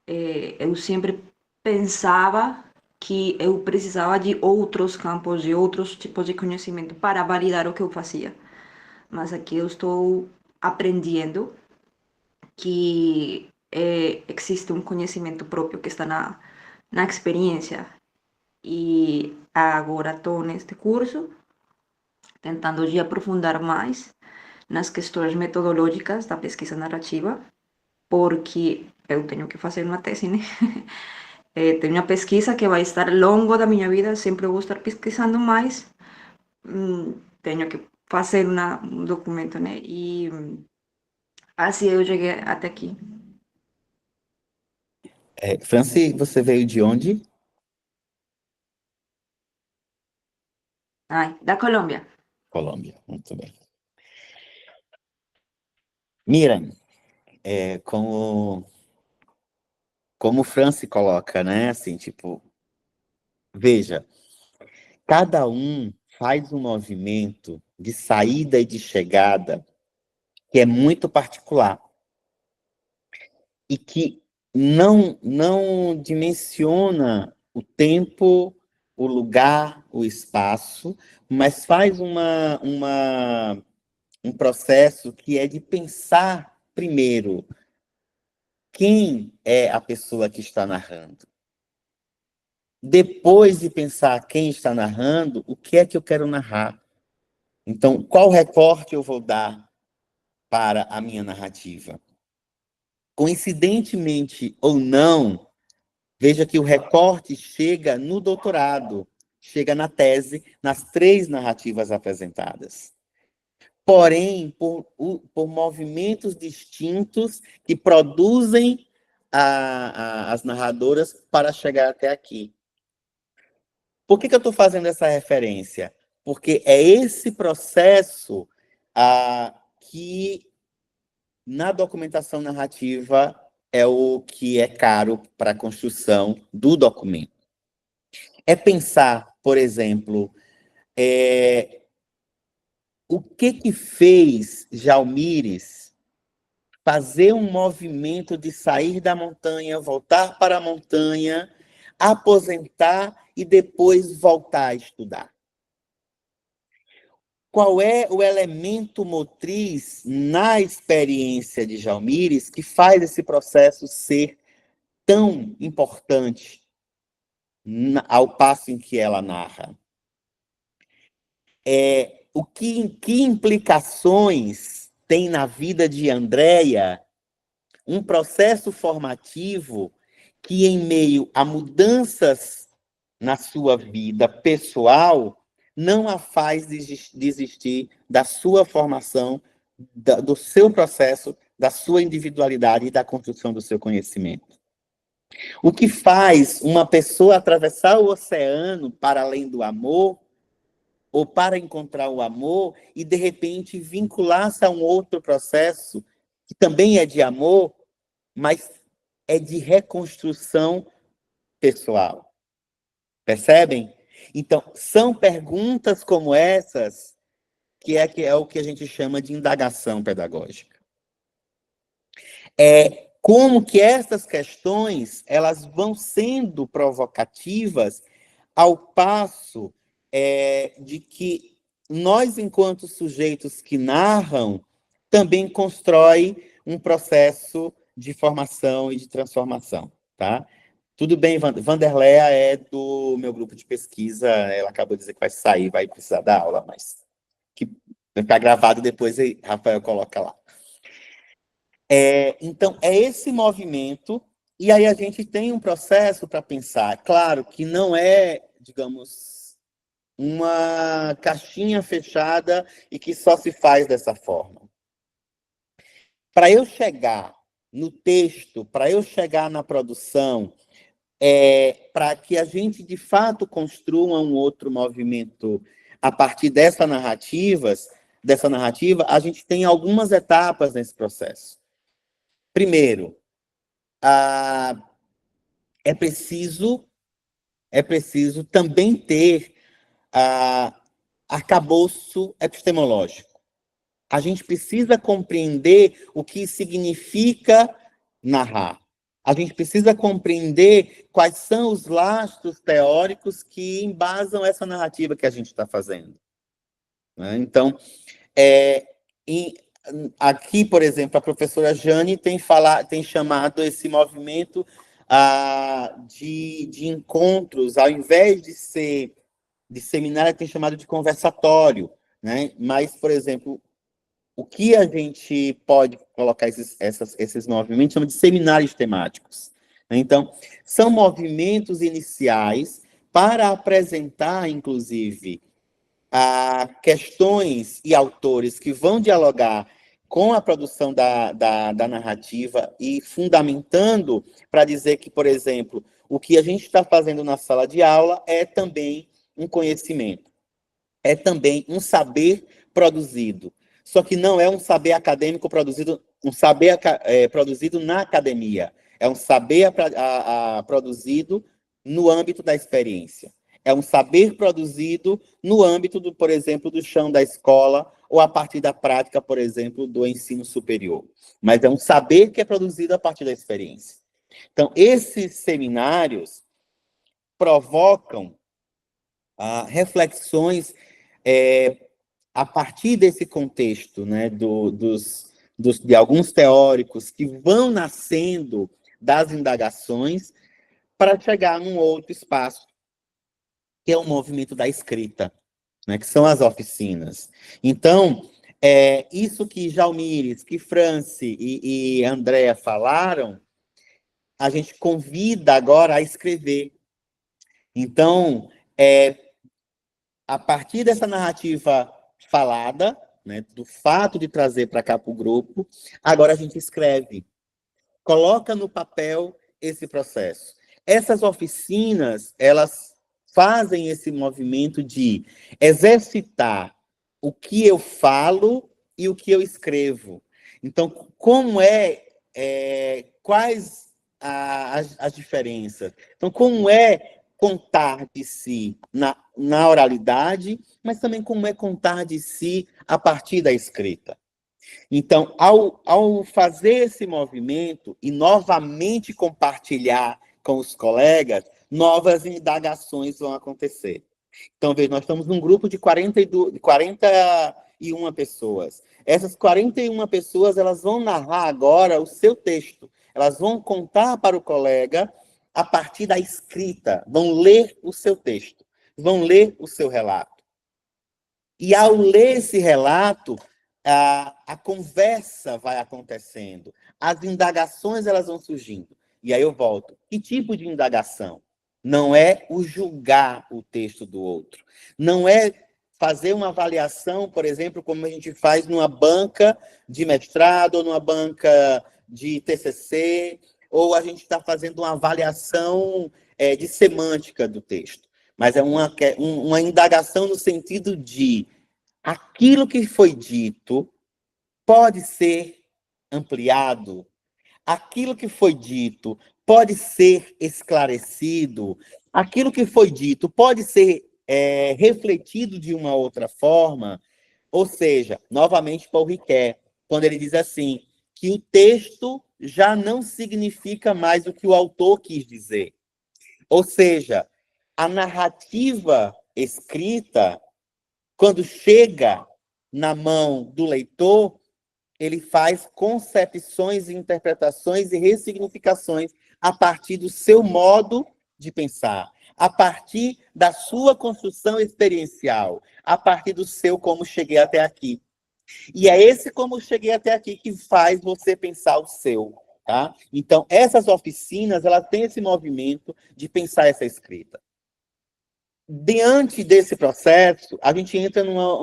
Eu sempre pensava que eu precisava de outros campos, de outros tipos de conhecimento para validar o que eu fazia. Mas aqui eu estou aprendendo que existe um conhecimento próprio que está na experiência. E agora estou neste curso, tentando de aprofundar mais nas questões metodológicas da pesquisa narrativa, porque eu tenho que fazer uma tese, né? Tenho uma pesquisa que vai estar ao longo da minha vida, sempre vou estar pesquisando mais, tenho que fazer um documento, né? E assim eu cheguei até aqui. Franci, você veio de onde? Ai, da Colômbia. Colômbia, muito bem. Miriam, como o Franci coloca, né? Assim, tipo, veja, cada um faz um movimento de saída e de chegada que é muito particular e que não dimensiona o tempo, o lugar, o espaço, mas faz um processo que é de pensar primeiro quem é a pessoa que está narrando. Depois de pensar quem está narrando, o que é que eu quero narrar? Então, qual recorte eu vou dar para a minha narrativa? Coincidentemente ou não, veja que o recorte chega no doutorado, chega na tese, nas 3 narrativas apresentadas. Porém, por movimentos distintos que produzem as narradoras para chegar até aqui. Por que eu estou fazendo essa referência? Porque é esse processo que, na documentação narrativa, é o que é caro para a construção do documento. É pensar, por exemplo, o que fez Jalmires fazer um movimento de sair da montanha, voltar para a montanha, aposentar e depois voltar a estudar. Qual é o elemento motriz na experiência de Jalmires que faz esse processo ser tão importante ao passo em que ela narra? Que implicações tem na vida de Andréia um processo formativo que, em meio a mudanças na sua vida pessoal, não a faz desistir da sua formação, do seu processo, da sua individualidade e da construção do seu conhecimento. O que faz uma pessoa atravessar o oceano para além do amor, ou para encontrar o amor, e, de repente, vincular-se a um outro processo, que também é de amor, mas é de reconstrução pessoal. Percebem? Então, são perguntas como essas que é o que a gente chama de indagação pedagógica. Como que essas questões elas vão sendo provocativas ao passo de que nós, enquanto sujeitos que narram, também constrói um processo de formação e de transformação, tá? Tudo bem, Vanderléa é do meu grupo de pesquisa, ela acabou de dizer que vai sair, vai precisar dar aula, mas que vai ficar gravado depois, aí Rafael coloca lá. Então, é esse movimento E aí a gente tem um processo para pensar. Claro que não é, digamos, uma caixinha fechada e que só se faz dessa forma. Para eu chegar no texto, para eu chegar na produção, para que a gente, de fato, construa um outro movimento a partir dessa narrativa, a gente tem algumas etapas nesse processo. Primeiro, é preciso também ter arcabouço epistemológico. A gente precisa compreender o que significa narrar. A gente precisa compreender quais são os lastros teóricos que embasam essa narrativa que a gente está fazendo. Né? Então, aqui, por exemplo, a professora Jane tem chamado esse movimento de encontros, ao invés de ser de seminário, tem chamado de conversatório. Né? Mas, por exemplo, o que a gente pode colocar esses movimentos chama de seminários temáticos. Então, são movimentos iniciais para apresentar, inclusive, questões e autores que vão dialogar com a produção da narrativa e fundamentando para dizer que, por exemplo, o que a gente está fazendo na sala de aula é também um conhecimento, é também um saber produzido. Só que não é um saber acadêmico produzido, produzido na academia. É um saber produzido no âmbito da experiência. É um saber produzido no âmbito, por exemplo, do chão da escola ou a partir da prática, por exemplo, do ensino superior. Mas é um saber que é produzido a partir da experiência. Então, esses seminários provocam reflexões a partir desse contexto, né, de alguns teóricos que vão nascendo das indagações para chegar num outro espaço, que é o movimento da escrita, né, que são as oficinas. Então, isso que Jalmires, que Franci e Andréa falaram, a gente convida agora a escrever. Então, a partir dessa narrativa falada, né, do fato de trazer para cá para o grupo, agora a gente escreve, coloca no papel esse processo. Essas oficinas, elas fazem esse movimento de exercitar o que eu falo e o que eu escrevo. Então, quais as diferenças? Então, como é contar de si na oralidade, mas também como é contar de si a partir da escrita. Então, ao fazer esse movimento e novamente compartilhar com os colegas, novas indagações vão acontecer. Então, veja, nós estamos num grupo de 41 pessoas. Essas 41 pessoas, elas vão narrar agora o seu texto. Elas vão contar para o colega a partir da escrita, vão ler o seu texto, vão ler o seu relato. E ao ler esse relato, a conversa vai acontecendo, as indagações elas vão surgindo. E aí eu volto. Que tipo de indagação? Não é o julgar o texto do outro. Não é fazer uma avaliação, por exemplo, como a gente faz numa banca de mestrado ou numa banca de TCC, ou a gente está fazendo uma avaliação de semântica do texto. Mas é uma indagação no sentido de aquilo que foi dito pode ser ampliado, aquilo que foi dito pode ser esclarecido, aquilo que foi dito pode ser refletido de uma outra forma. Ou seja, novamente, Paul Ricoeur, quando ele diz assim, que o texto já não significa mais o que o autor quis dizer. Ou seja, a narrativa escrita, quando chega na mão do leitor, ele faz concepções, interpretações e ressignificações a partir do seu modo de pensar, a partir da sua construção experiencial, a partir do seu como cheguei até aqui. E é esse como cheguei até aqui que faz você pensar o seu, tá? Então, essas oficinas, elas têm esse movimento de pensar essa escrita. Diante desse processo, a gente entra numa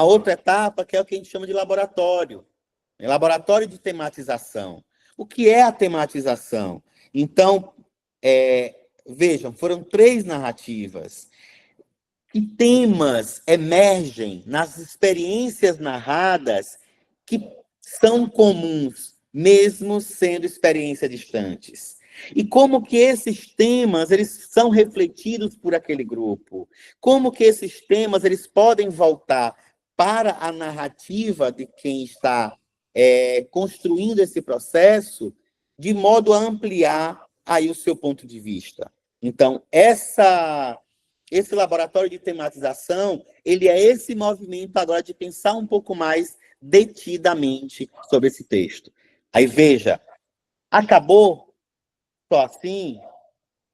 outra etapa, que é o que a gente chama de laboratório. Laboratório de tematização. O que é a tematização? Então, vejam, foram 3 narrativas. Que temas emergem nas experiências narradas que são comuns, mesmo sendo experiências distantes? E como que esses temas eles são refletidos por aquele grupo? Como que esses temas eles podem voltar para a narrativa de quem está construindo esse processo, de modo a ampliar aí o seu ponto de vista? Então, esse laboratório de tematização, ele é esse movimento agora de pensar um pouco mais detidamente sobre esse texto. Aí, veja, acabou só assim?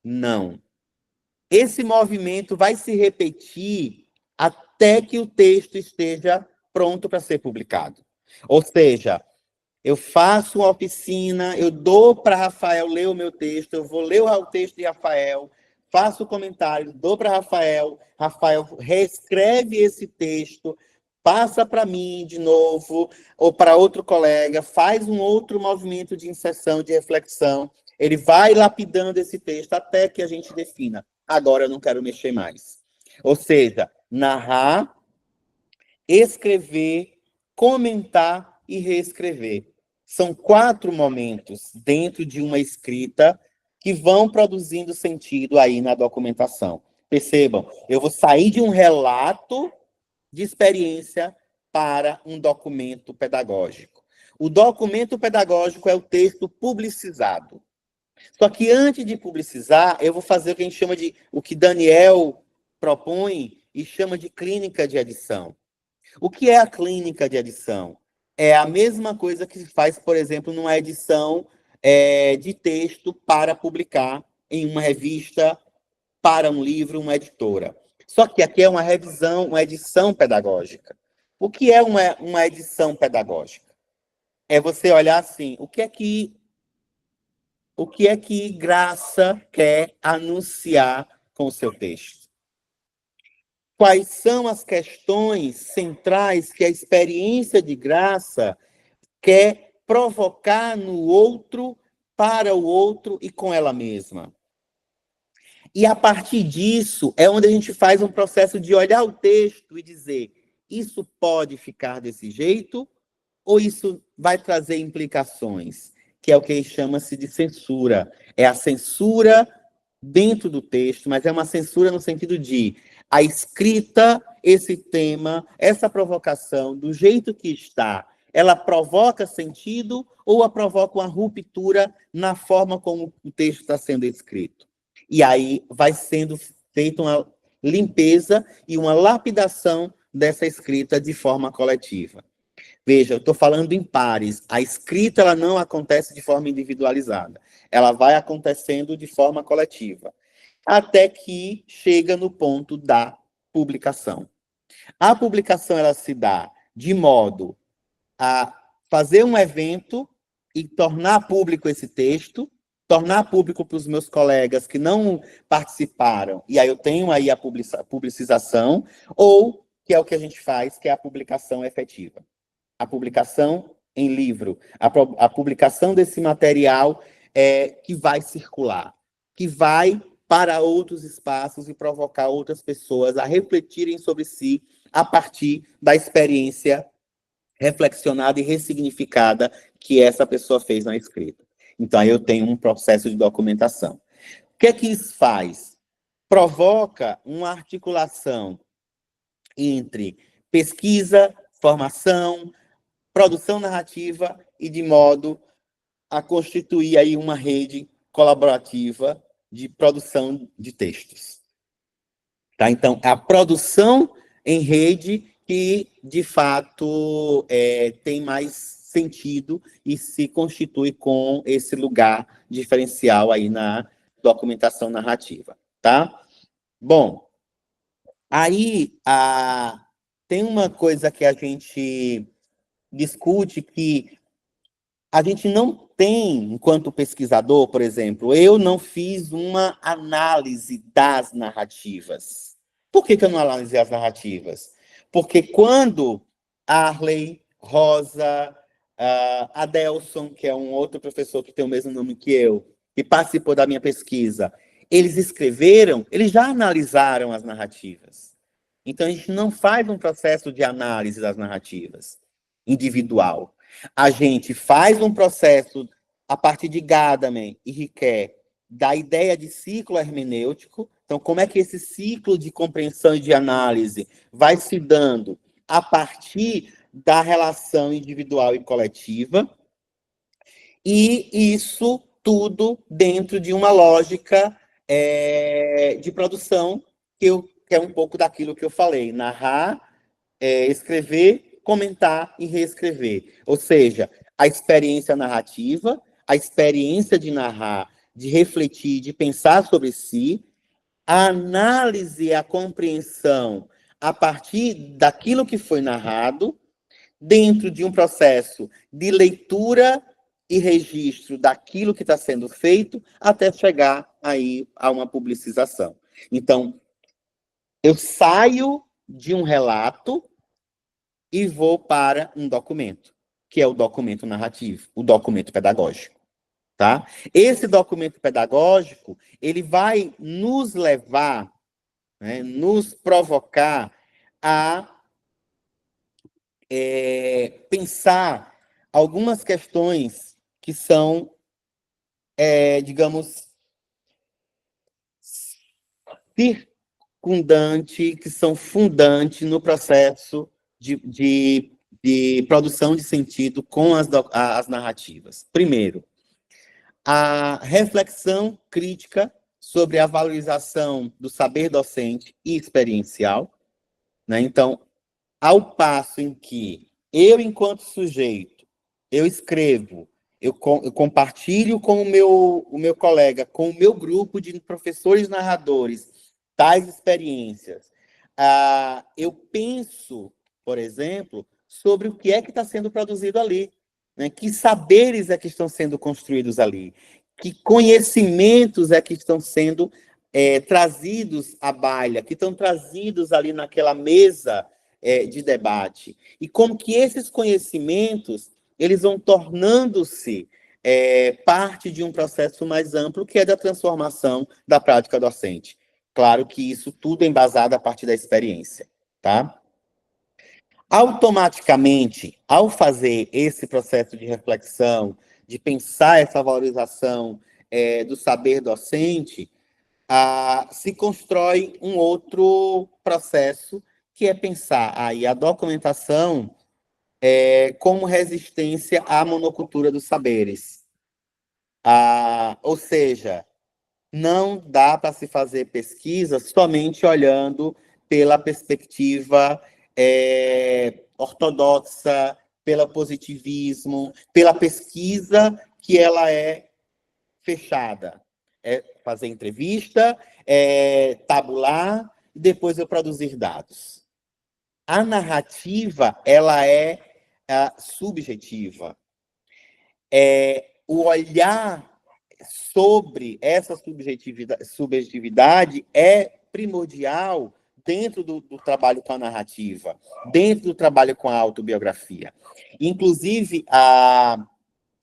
Não. Esse movimento vai se repetir até que o texto esteja pronto para ser publicado. Ou seja, eu faço uma oficina, eu dou para Rafael ler o meu texto, eu vou ler o texto de Rafael, faço comentários, dou para Rafael, Rafael reescreve esse texto, passa para mim de novo, ou para outro colega, faz um outro movimento de inserção, de reflexão, ele vai lapidando esse texto até que a gente defina. Agora eu não quero mexer mais. Ou seja, narrar, escrever, comentar e reescrever. São 4 momentos dentro de uma escrita que vão produzindo sentido aí na documentação. Percebam, eu vou sair de um relato de experiência para um documento pedagógico. O documento pedagógico é o texto publicizado. Só que antes de publicizar, eu vou fazer o que a gente chama de, o que Daniel propõe e chama de clínica de edição. O que é a clínica de edição? É a mesma coisa que se faz, por exemplo, numa edição de texto para publicar em uma revista, para um livro, uma editora. Só que aqui é uma revisão, uma edição pedagógica. O que é uma edição pedagógica? É você olhar assim, o que é que Graça quer anunciar com o seu texto? Quais são as questões centrais que a experiência de Graça quer provocar no outro, para o outro e com ela mesma? E a partir disso é onde a gente faz um processo de olhar o texto e dizer, isso pode ficar desse jeito ou isso vai trazer implicações? Que é o que chama-se de censura. É a censura dentro do texto, mas é uma censura no sentido de a escrita, esse tema, essa provocação, do jeito que está, ela provoca sentido ou a provoca uma ruptura na forma como o texto está sendo escrito? E aí vai sendo feita uma limpeza e uma lapidação dessa escrita de forma coletiva. Veja, eu estou falando em pares. A escrita ela não acontece de forma individualizada. Ela vai acontecendo de forma coletiva. Até que chega no ponto da publicação. A publicação ela se dá de modo a fazer um evento e tornar público esse texto, tornar público para os meus colegas que não participaram, e aí eu tenho aí a publicização, ou, que é o que a gente faz, que é a publicação efetiva. A publicação em livro, a publicação desse material que vai circular, que vai para outros espaços e provocar outras pessoas a refletirem sobre si a partir da experiência reflexionada e ressignificada que essa pessoa fez na escrita. Então, aí eu tenho um processo de documentação. O que é que isso faz? Provoca uma articulação entre pesquisa, formação, produção narrativa e de modo a constituir aí uma rede colaborativa de produção de textos. Tá? Então, a produção em rede que, de fato, tem mais sentido e se constitui com esse lugar diferencial aí na documentação narrativa. Tá? Bom, aí tem uma coisa que a gente discute que a gente não tem, enquanto pesquisador, por exemplo, eu não fiz uma análise das narrativas. Por que eu não analisei as narrativas? Porque quando Arley, Rosa, Adelson, que é um outro professor que tem o mesmo nome que eu, que participou da minha pesquisa, eles escreveram, eles já analisaram as narrativas. Então, a gente não faz um processo de análise das narrativas individual. A gente faz um processo, a partir de Gadamer e Riquet, da ideia de ciclo hermenêutico. Então, como é que esse ciclo de compreensão e de análise vai se dando a partir da relação individual e coletiva, e isso tudo dentro de uma lógica de produção, que é um pouco daquilo que eu falei: narrar, escrever, comentar e reescrever. Ou seja, a experiência narrativa, a experiência de narrar, de refletir, de pensar sobre si, a análise, a compreensão a partir daquilo que foi narrado, dentro de um processo de leitura e registro daquilo que está sendo feito, até chegar aí a uma publicização. Então, eu saio de um relato e vou para um documento, que é o documento narrativo, o documento pedagógico. Tá? Esse documento pedagógico, ele vai nos levar, né, nos provocar a pensar algumas questões que são, digamos, circundantes, que são fundantes no processo de produção de sentido com as narrativas. Primeiro, a reflexão crítica sobre a valorização do saber docente e experiencial, né? Então, ao passo em que eu, enquanto sujeito, eu escrevo, eu compartilho com o meu colega, com o meu grupo de professores narradores, tais experiências, eu penso, por exemplo, sobre o que é que está sendo produzido ali, né? Que saberes é que estão sendo construídos ali, que conhecimentos é que estão sendo trazidos à baila, que estão trazidos ali naquela mesa de debate, e como que esses conhecimentos eles vão tornando-se parte de um processo mais amplo, que é da transformação da prática docente. Claro que isso tudo é embasado a partir da experiência, tá? Automaticamente, ao fazer esse processo de reflexão, de pensar essa valorização do saber docente, se constrói um outro processo, que é pensar aí a documentação como resistência à monocultura dos saberes. Ou seja, não dá para se fazer pesquisa somente olhando pela perspectiva ortodoxa, pelo positivismo, pela pesquisa que ela é fechada. Fazer entrevista, tabular, e depois eu produzir dados. A narrativa, ela é subjetiva. O olhar sobre essa subjetividade é primordial dentro do trabalho com a narrativa, dentro do trabalho com a autobiografia. Inclusive, a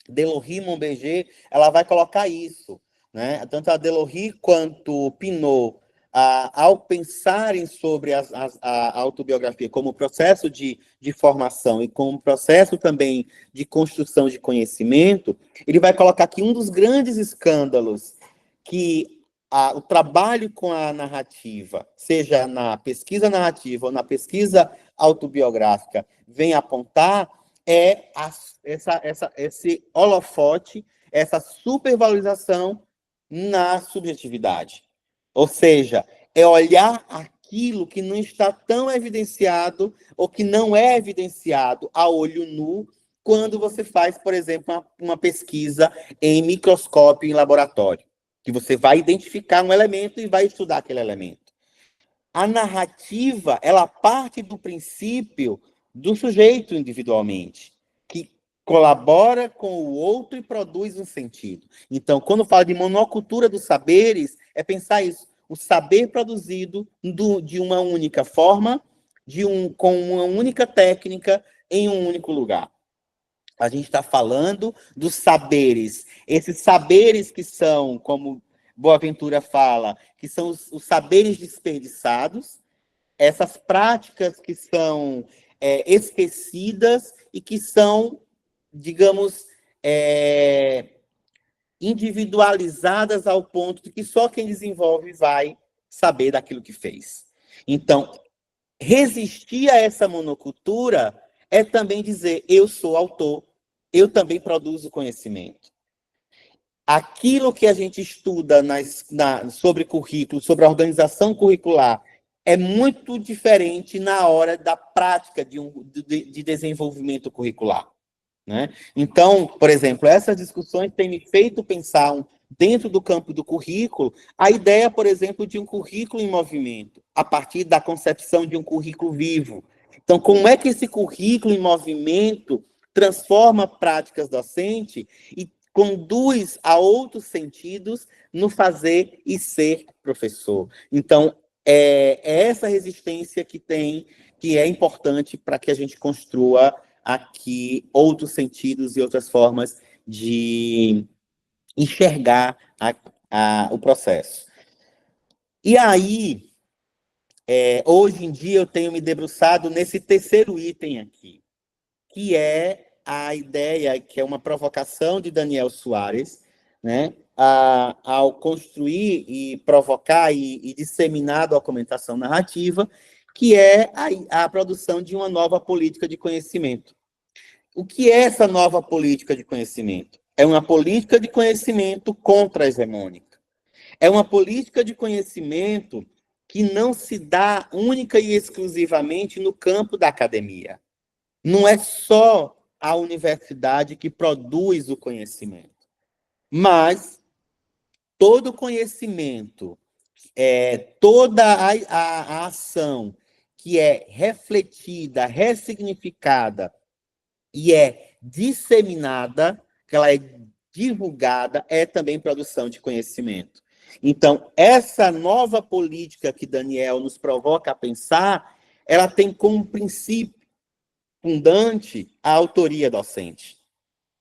Delohry Monberger, ela vai colocar isso, né? Tanto a Delohry quanto Pinault, ao pensarem sobre a autobiografia como processo de formação e como processo também de construção de conhecimento, ele vai colocar que um dos grandes escândalos que o trabalho com a narrativa, seja na pesquisa narrativa ou na pesquisa autobiográfica, vem apontar esse holofote, essa supervalorização na subjetividade. Ou seja, é olhar aquilo que não está tão evidenciado ou que não é evidenciado a olho nu quando você faz, por exemplo, uma pesquisa em microscópio em laboratório, que você vai identificar um elemento e vai estudar aquele elemento. A narrativa, ela parte do princípio do sujeito individualmente. colabora com o outro e produz um sentido. Então, quando fala de monocultura dos saberes, é pensar isso, o saber produzido de uma única forma, com uma única técnica, em um único lugar. A gente está falando dos saberes, esses saberes que são, como Boaventura fala, que são os saberes desperdiçados, essas práticas que são esquecidas e que são, digamos, individualizadas ao ponto de que só quem desenvolve vai saber daquilo que fez. Então, resistir a essa monocultura é também dizer, eu sou autor, eu também produzo conhecimento. Aquilo que a gente estuda sobre currículo, sobre a organização curricular, é muito diferente na hora da prática de desenvolvimento curricular. Né? Então, por exemplo, essas discussões têm me feito pensar, dentro do campo do currículo, a ideia, por exemplo, de um currículo em movimento, a partir da concepção de um currículo vivo. Então, como é que esse currículo em movimento transforma práticas docentes e conduz a outros sentidos no fazer e ser professor? Então, é essa resistência que é importante para que a gente construa aqui outros sentidos e outras formas de enxergar o processo. E aí, hoje em dia, eu tenho me debruçado nesse terceiro item aqui, que é a ideia, que é uma provocação de Daniel Soares, né, ao construir e provocar e disseminar a documentação narrativa, que é a produção de uma nova política de conhecimento. O que é essa nova política de conhecimento? É uma política de conhecimento contra-hegemônica. É uma política de conhecimento que não se dá única e exclusivamente no campo da academia. Não é só a universidade que produz o conhecimento, mas todo conhecimento, toda a ação que é refletida, ressignificada e é disseminada, que ela é divulgada, é também produção de conhecimento. Então, essa nova política que Daniel nos provoca a pensar, ela tem como princípio fundante a autoria docente.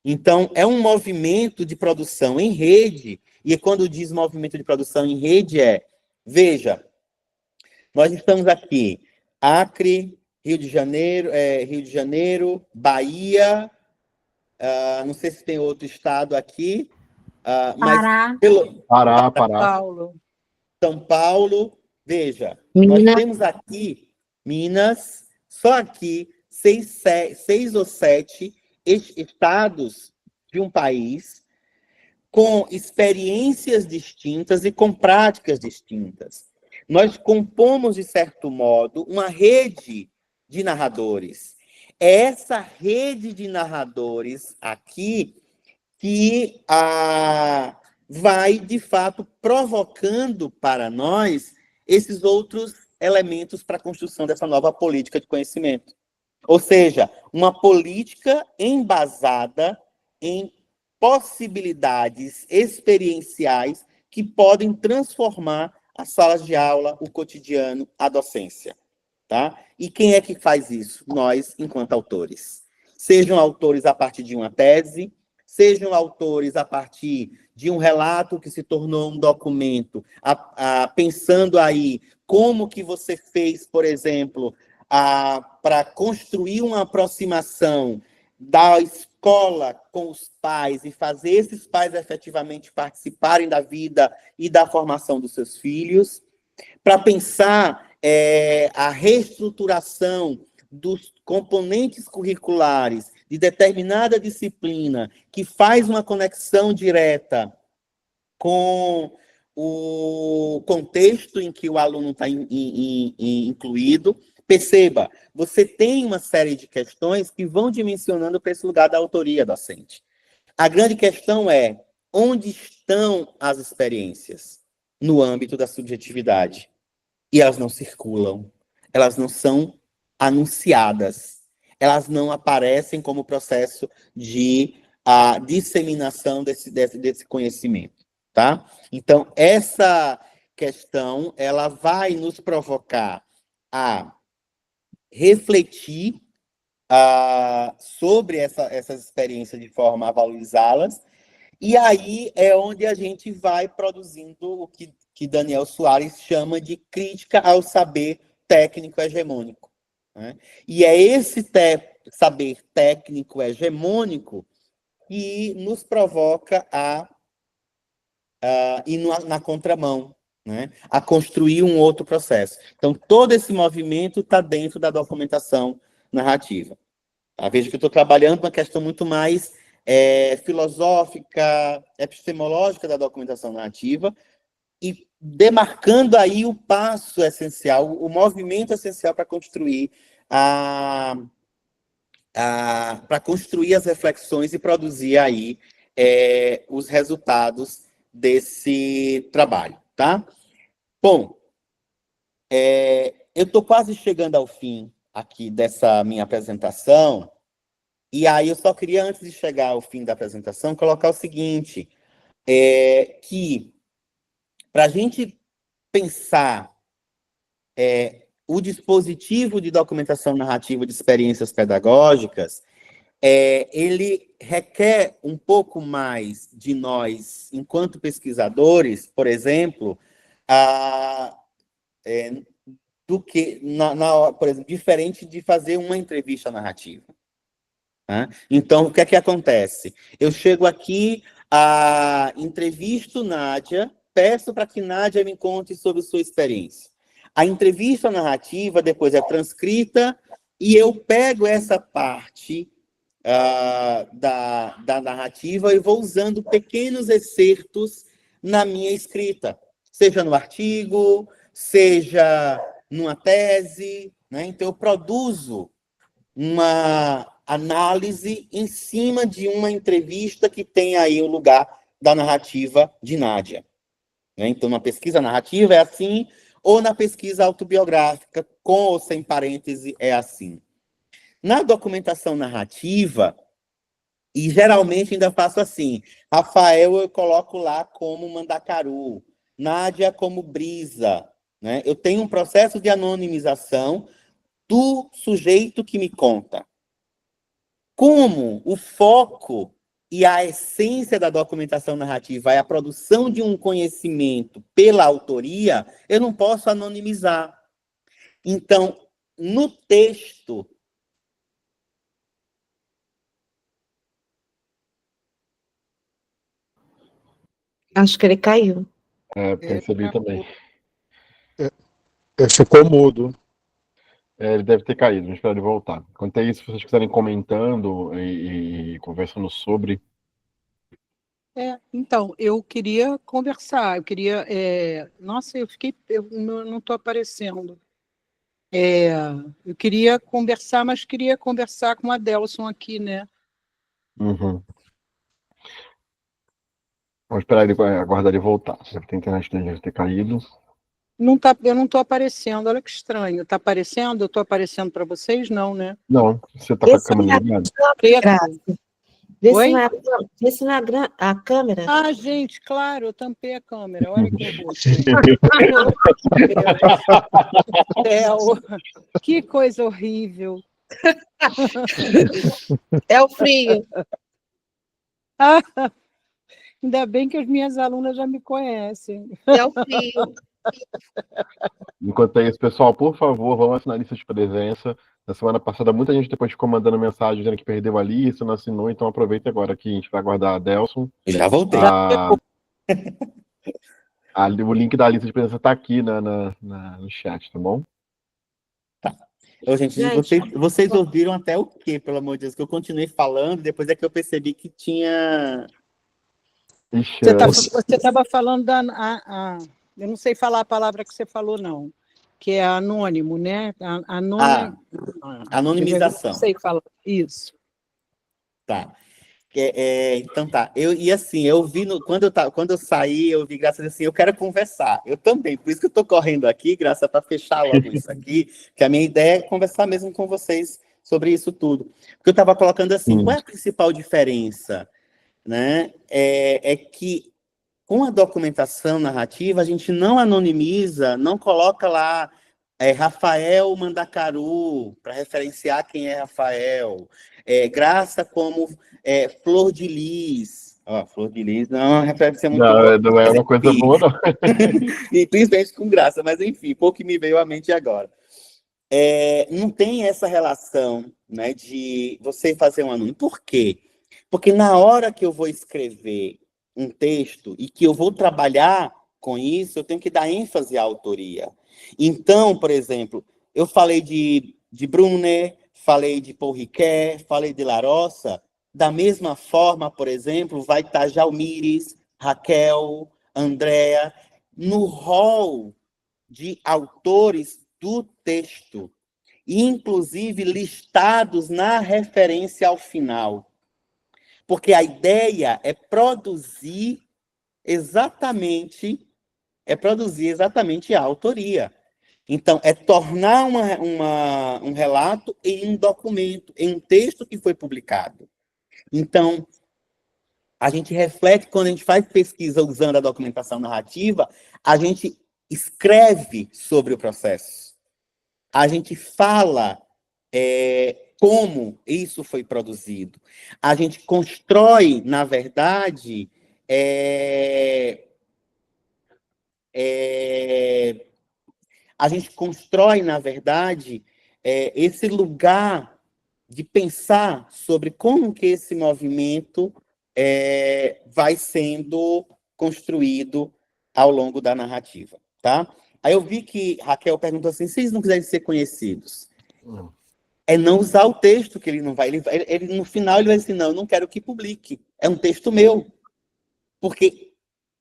Então, é um movimento de produção em rede, e quando diz movimento de produção em rede veja, nós estamos aqui, Acre, Rio de Janeiro, Bahia, não sei se tem outro estado aqui, mas Pará. São Paulo, veja, Minas. nós temos aqui, Minas, só aqui, 6 ou 7 estados de um país com experiências distintas e com práticas distintas. Nós compomos, de certo modo, uma rede de narradores. É essa rede de narradores aqui que vai, de fato, provocando para nós esses outros elementos para a construção dessa nova política de conhecimento. Ou seja, uma política embasada em possibilidades experienciais que podem transformar as salas de aula, o cotidiano, a docência. Tá? E quem é que faz isso? Nós, enquanto autores. Sejam autores a partir de uma tese, sejam autores a partir de um relato que se tornou um documento, pensando aí como que você fez, por exemplo, para construir uma aproximação da escola com os pais e fazer esses pais efetivamente participarem da vida e da formação dos seus filhos, para pensar a reestruturação dos componentes curriculares de determinada disciplina que faz uma conexão direta com o contexto em que o aluno está incluído. Perceba, você tem uma série de questões que vão dimensionando para esse lugar da autoria docente. A grande questão é, onde estão as experiências no âmbito da subjetividade? E elas não circulam, elas não são anunciadas, elas não aparecem como processo de disseminação desse conhecimento, tá? Então, essa questão, ela vai nos provocar a refletir sobre essas experiências de forma a valorizá-las, e aí é onde a gente vai produzindo o que Daniel Soares chama de crítica ao saber técnico hegemônico, né? E é esse saber técnico hegemônico que nos provoca a ir na contramão, né? A construir um outro processo. Então, todo esse movimento está dentro da documentação narrativa. Veja que eu estou trabalhando uma questão muito mais filosófica, epistemológica da documentação narrativa, e demarcando aí o passo essencial, o movimento essencial para construir para construir as reflexões e produzir aí os resultados desse trabalho, tá? Bom, eu estou quase chegando ao fim aqui dessa minha apresentação, e aí eu só queria, antes de chegar ao fim da apresentação, colocar o seguinte, que para a gente pensar o dispositivo de documentação narrativa de experiências pedagógicas, ele requer um pouco mais de nós, enquanto pesquisadores, por exemplo, do que, por exemplo, diferente de fazer uma entrevista narrativa. Né? Então, o que é que acontece? Eu chego aqui, entrevisto Nádia, peço para que Nádia me conte sobre sua experiência. A entrevista narrativa depois é transcrita e eu pego essa parte da narrativa e vou usando pequenos excertos na minha escrita, seja no artigo, seja numa tese, né? Então eu produzo uma análise em cima de uma entrevista que tem aí o lugar da narrativa de Nádia. Né? Então, na pesquisa narrativa é assim, ou na pesquisa autobiográfica, com ou sem parêntese, é assim. Na documentação narrativa, e geralmente ainda faço assim, Rafael eu coloco lá como Mandacaru, Nádia como Brisa, né? Eu tenho um processo de anonimização do sujeito que me conta. Como o foco e a essência da documentação narrativa é a produção de um conhecimento pela autoria, eu não posso anonimizar. Então, no texto, Acho que ele caiu. Percebi também. Ficou mudo. Ele deve ter caído, vamos esperar ele voltar. Enquanto é isso, se vocês quiserem comentando e conversando sobre... Então, eu queria conversar, nossa, eu não estou aparecendo. Eu queria conversar, mas queria conversar com a Adelson aqui, né? Uhum. Vamos esperar ele, aguardar ele voltar. Deve ter internet dele, deve ter caído. Eu não estou aparecendo, olha que estranho. Está aparecendo? Eu estou aparecendo para vocês? Não, né? Não, você está com a câmera ligada? Vê Oi? se não é a câmera. Ah, gente, claro, eu tampei a câmera. Olha que horror. Que coisa horrível. É o frio. Ainda bem que as minhas alunas já me conhecem. É o frio. Enquanto é isso, pessoal, por favor, vamos assinar a lista de presença. Na semana passada, muita gente depois ficou mandando mensagem dizendo que perdeu a lista, não assinou, então aproveita agora que a gente vai aguardar a Adelson. Já voltei. O link da lista de presença está aqui no chat, tá bom? Tá. Gente, vocês ouviram até o quê, pelo amor de Deus? Que eu continuei falando, depois é que eu percebi que tinha... Ixi, Você estava falando eu não sei falar a palavra que você falou, não. Que é anônimo, né? Anonimização. Não sei falar. Isso. Tá. Então tá. Eu vi, quando eu saí, eu vi, graças a Deus, assim, eu quero conversar. Eu também, por isso que eu estou correndo aqui, graças para fechar logo isso aqui, que a minha ideia é conversar mesmo com vocês sobre isso tudo. Porque eu estava colocando assim, Sim. qual é a principal diferença? Né? É que com a documentação narrativa, a gente não anonimiza, não coloca lá Rafael Mandacaru, para referenciar quem é Rafael. Graça como Flor de Lis. Flor de Lis não é uma referência muito boa. Não é uma coisa boa, não. E principalmente com graça, mas enfim, pouco que me veio à mente agora. Não tem essa relação, né, de você fazer um anúncio. Por quê? Porque na hora que eu vou escrever um texto e que eu vou trabalhar com isso, eu tenho que dar ênfase à autoria. Então, por exemplo, eu falei de Brunner, falei de Paul Ricoeur, falei de Larossa, da mesma forma, por exemplo, vai estar Jalmires, Raquel, Andréa, no rol de autores do texto, inclusive listados na referência ao final. Porque a ideia é produzir exatamente a autoria. Então, é tornar um relato em um documento, em um texto que foi publicado. Então, a gente reflete, quando a gente faz pesquisa usando a documentação narrativa, a gente escreve sobre o processo. A gente fala como isso foi produzido. A gente constrói, na verdade, esse lugar de pensar sobre como que esse movimento vai sendo construído ao longo da narrativa, tá? Aí eu vi que Raquel perguntou assim, se eles não quiserem ser conhecidos, é não usar o texto, que ele não vai... Ele no final, ele vai dizer, não, eu não quero que publique, é um texto meu. Porque...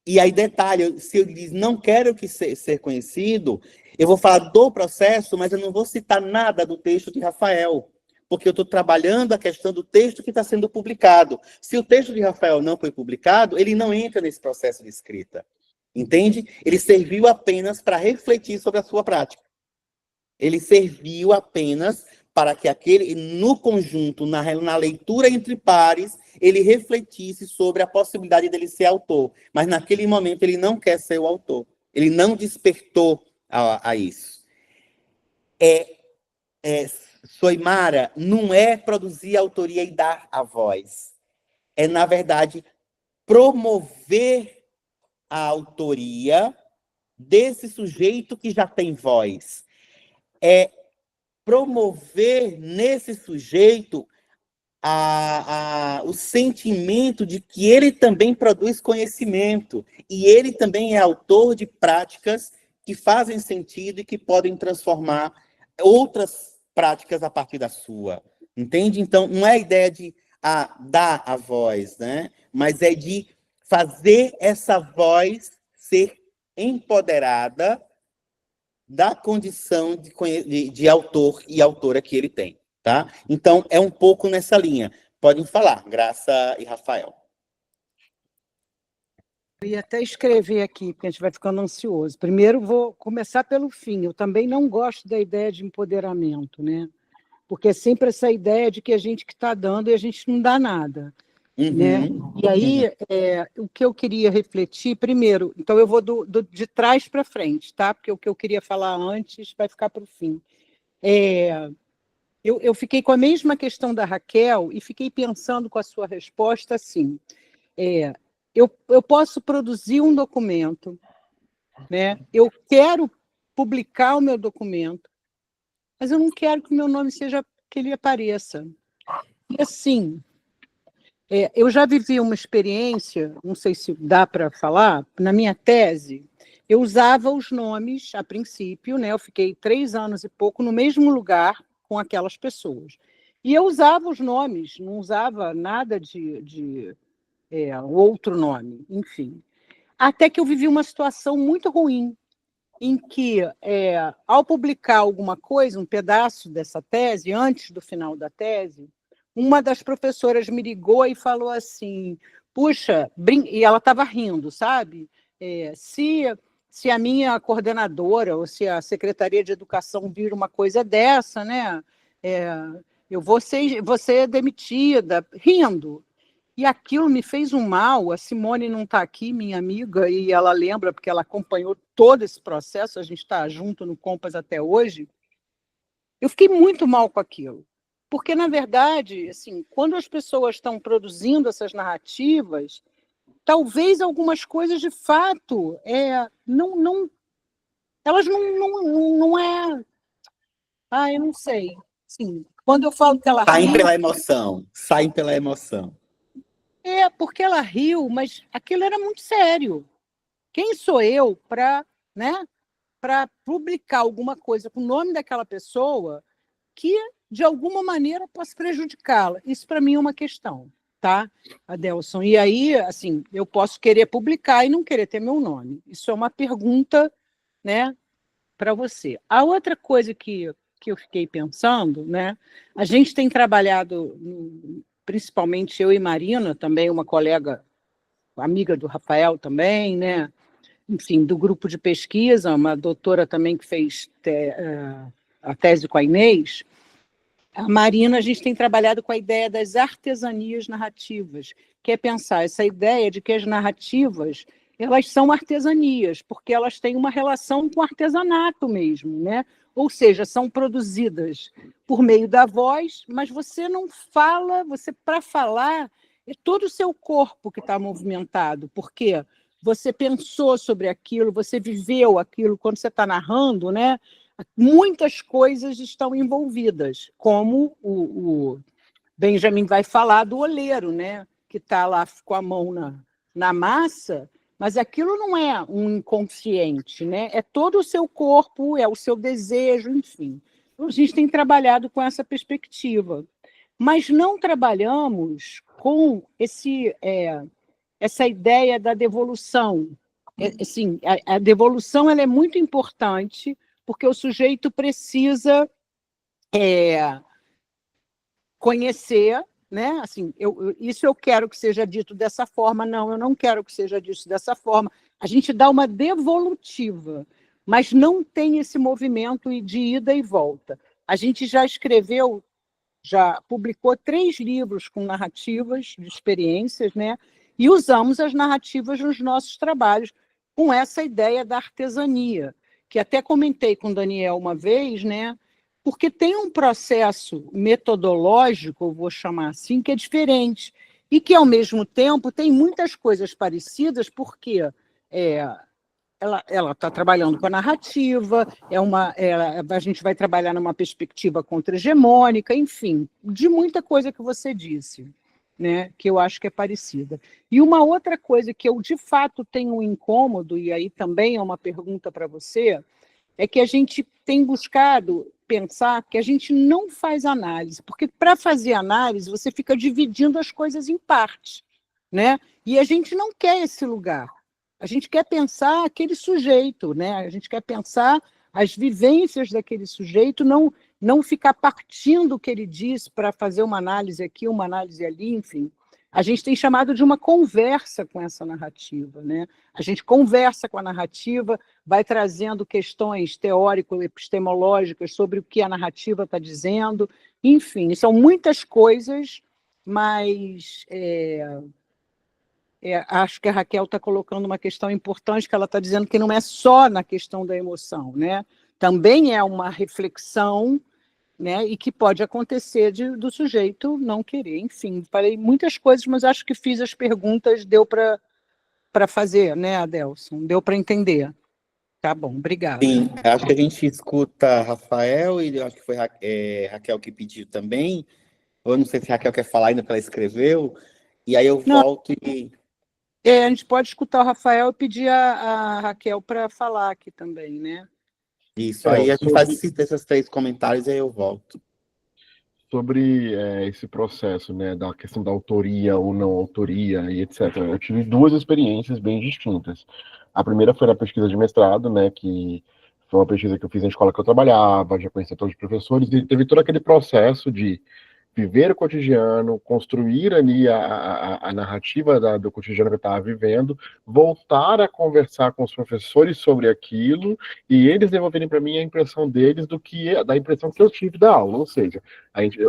E aí, detalhe, se eu diz não quero que ser conhecido, eu vou falar do processo, mas eu não vou citar nada do texto de Rafael, porque eu estou trabalhando a questão do texto que está sendo publicado. Se o texto de Rafael não foi publicado, ele não entra nesse processo de escrita. Entende? Ele serviu apenas para refletir sobre a sua prática. Ele serviu apenas para que no conjunto, na leitura entre pares, ele refletisse sobre a possibilidade dele ser autor. Mas naquele momento ele não quer ser o autor. Ele não despertou a isso. Soimara, não é produzir a autoria e dar a voz. É, na verdade, promover a autoria desse sujeito que já tem voz. É promover nesse sujeito o sentimento de que ele também produz conhecimento e ele também é autor de práticas que fazem sentido e que podem transformar outras práticas a partir da sua. Entende? Então, não é a ideia de dar a voz, né? Mas é de fazer essa voz ser empoderada da condição de autor e autora que ele tem, tá? Então, é um pouco nessa linha. Podem falar, Graça e Rafael. Eu ia até escrever aqui, porque a gente vai ficando ansioso. Primeiro, vou começar pelo fim. Eu também não gosto da ideia de empoderamento, né? Porque é sempre essa ideia de que a gente que está dando e a gente não dá nada. Né? E aí, o que eu queria refletir, primeiro, então eu vou de trás para frente, tá? Porque o que eu queria falar antes vai ficar para o fim. Eu fiquei com a mesma questão da Raquel e fiquei pensando com a sua resposta assim, eu posso produzir um documento, né? Eu quero publicar o meu documento, mas eu não quero que o meu nome seja, que ele apareça. E assim... eu já vivi uma experiência, não sei se dá para falar, na minha tese, eu usava os nomes, a princípio, né? Eu fiquei 3 anos e pouco no mesmo lugar com aquelas pessoas. E eu usava os nomes, não usava nada de outro nome, enfim. Até que eu vivi uma situação muito ruim, em que, ao publicar alguma coisa, um pedaço dessa tese, antes do final da tese, uma das professoras me ligou e falou assim, puxa, e ela estava rindo, sabe? Se a minha coordenadora ou se a Secretaria de Educação vir uma coisa dessa, né? eu vou ser demitida, rindo. E aquilo me fez um mal. A Simone não está aqui, minha amiga, e ela lembra, porque ela acompanhou todo esse processo, a gente está junto no Compass até hoje. Eu fiquei muito mal com aquilo. Porque, na verdade, assim, quando as pessoas estão produzindo essas narrativas, talvez algumas coisas, de fato, elas não é... Ah, eu não sei. Sim, quando eu falo que ela Saem riu... pela emoção. Saem pela emoção. Porque ela riu, mas aquilo era muito sério. Quem sou eu para, né, para publicar alguma coisa com o nome daquela pessoa que, de alguma maneira, possa prejudicá-la? Isso, para mim, é uma questão, tá, Adelson? E aí, assim, eu posso querer publicar e não querer ter meu nome. Isso é uma pergunta, né, para você. A outra coisa que eu fiquei pensando, né, a gente tem trabalhado, principalmente eu e Marina, também uma colega, amiga do Rafael também, né, enfim, do grupo de pesquisa, uma doutora também que fez a tese com a Inês. A Marina, a gente tem trabalhado com a ideia das artesanias narrativas, que é pensar essa ideia de que as narrativas, elas são artesanias, porque elas têm uma relação com o artesanato mesmo, né? Ou seja, são produzidas por meio da voz, mas você não fala, para falar, é todo o seu corpo que está movimentado, porque você pensou sobre aquilo, você viveu aquilo, quando você está narrando, né? Muitas coisas estão envolvidas, como o Benjamin vai falar do oleiro, né? Que está lá com a mão na massa, mas aquilo não é um inconsciente, né? É todo o seu corpo, é o seu desejo, enfim. A gente tem trabalhado com essa perspectiva, mas não trabalhamos com essa ideia da devolução. Assim, a devolução ela é muito importante, porque o sujeito precisa conhecer, né? Assim, isso eu quero que seja dito dessa forma, não, eu não quero que seja dito dessa forma. A gente dá uma devolutiva, mas não tem esse movimento de ida e volta. A gente já publicou 3 livros com narrativas de experiências, né? E usamos as narrativas nos nossos trabalhos com essa ideia da artesania, que até comentei com o Daniel uma vez, né? Porque tem um processo metodológico, eu vou chamar assim, que é diferente, e que, ao mesmo tempo, tem muitas coisas parecidas, porque ela está trabalhando com a narrativa, a gente vai trabalhar numa perspectiva contra-hegemônica, enfim, de muita coisa que você disse, né, que eu acho que é parecida. E uma outra coisa que eu, de fato, tenho um incômodo, e aí também é uma pergunta para você, é que a gente tem buscado pensar que a gente não faz análise, porque para fazer análise você fica dividindo as coisas em partes, né? E a gente não quer esse lugar. A gente quer pensar aquele sujeito, né? A gente quer pensar as vivências daquele sujeito, não ficar partindo o que ele diz para fazer uma análise aqui, uma análise ali, enfim. A gente tem chamado de uma conversa com essa narrativa, né? A gente conversa com a narrativa, vai trazendo questões teórico-epistemológicas sobre o que a narrativa está dizendo, enfim, são muitas coisas, mas acho que a Raquel está colocando uma questão importante, que ela está dizendo que não é só na questão da emoção, né? Também é uma reflexão, né, e que pode acontecer do sujeito não querer. Enfim, falei muitas coisas, mas acho que fiz as perguntas, deu para fazer, né, Adelson? Deu para entender. Tá bom, obrigada. Sim, acho que a gente escuta Rafael, e eu acho que foi Raquel que pediu também. Eu não sei se a Raquel quer falar ainda, que ela escreveu, e aí eu volto e... a gente pode escutar o Rafael e pedir a Raquel para falar aqui também, né? Isso, aí a gente faz esses 3 comentários e aí eu volto. Sobre esse processo, né, da questão da autoria ou não autoria e etc. Eu tive 2 experiências bem distintas. A primeira foi na pesquisa de mestrado, né, que foi uma pesquisa que eu fiz na escola que eu trabalhava, já conhecia todos os professores, e teve todo aquele processo de viver o cotidiano, construir ali a narrativa do cotidiano que eu estava vivendo, voltar a conversar com os professores sobre aquilo e eles devolverem para mim a impressão deles da impressão que eu tive da aula. Ou seja,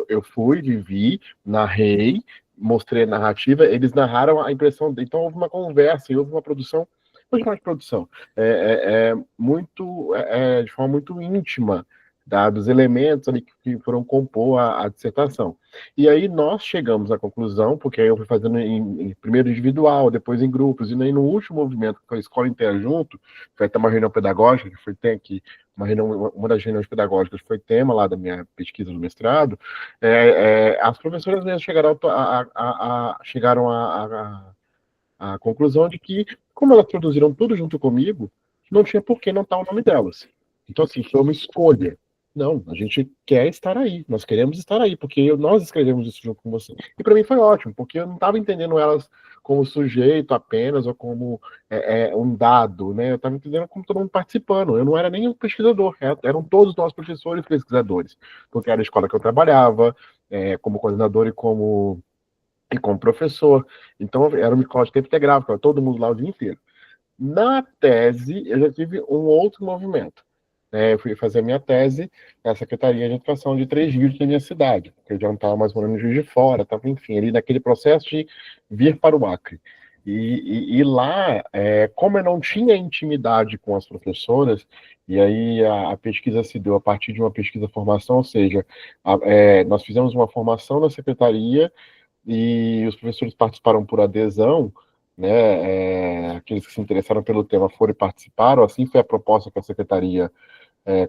eu fui, vivi, narrei, mostrei a narrativa, eles narraram a impressão. Então houve uma conversa e houve uma produção. Vou chamar de produção, de forma muito íntima, dos elementos ali que foram compor a dissertação. E aí nós chegamos à conclusão, porque aí eu fui fazendo primeiro individual, depois em grupos, e aí no último movimento, que foi a escola inteira junto, foi até uma reunião pedagógica, que foi uma das reuniões pedagógicas foi tema lá da minha pesquisa do mestrado, as professoras mesmo chegaram à conclusão de que, como elas produziram tudo junto comigo, não tinha por que não estar o nome delas. Então, assim, foi uma escolha. Não, a gente quer estar aí, nós queremos estar aí, porque nós escrevemos isso junto com você. E para mim foi ótimo, porque eu não estava entendendo elas como sujeito apenas, ou como um dado, né? Eu estava entendendo como todo mundo participando. Eu não era nem um pesquisador, eram todos nós professores pesquisadores, porque era a escola que eu trabalhava, como coordenador e como professor. Então, era uma escola de tempo integral, ficava todo mundo lá o dia inteiro. Na tese, eu já tive um outro movimento. Eu fui fazer a minha tese na Secretaria de Educação de Três Rios da minha cidade, porque eu já não estava mais morando em Juiz de Fora, estava, enfim, ali naquele processo de vir para o Acre. E lá, como eu não tinha intimidade com as professoras, e aí a pesquisa se deu a partir de uma pesquisa-formação, ou seja, nós fizemos uma formação na Secretaria e os professores participaram por adesão, né, aqueles que se interessaram pelo tema foram e participaram, assim foi a proposta que a Secretaria,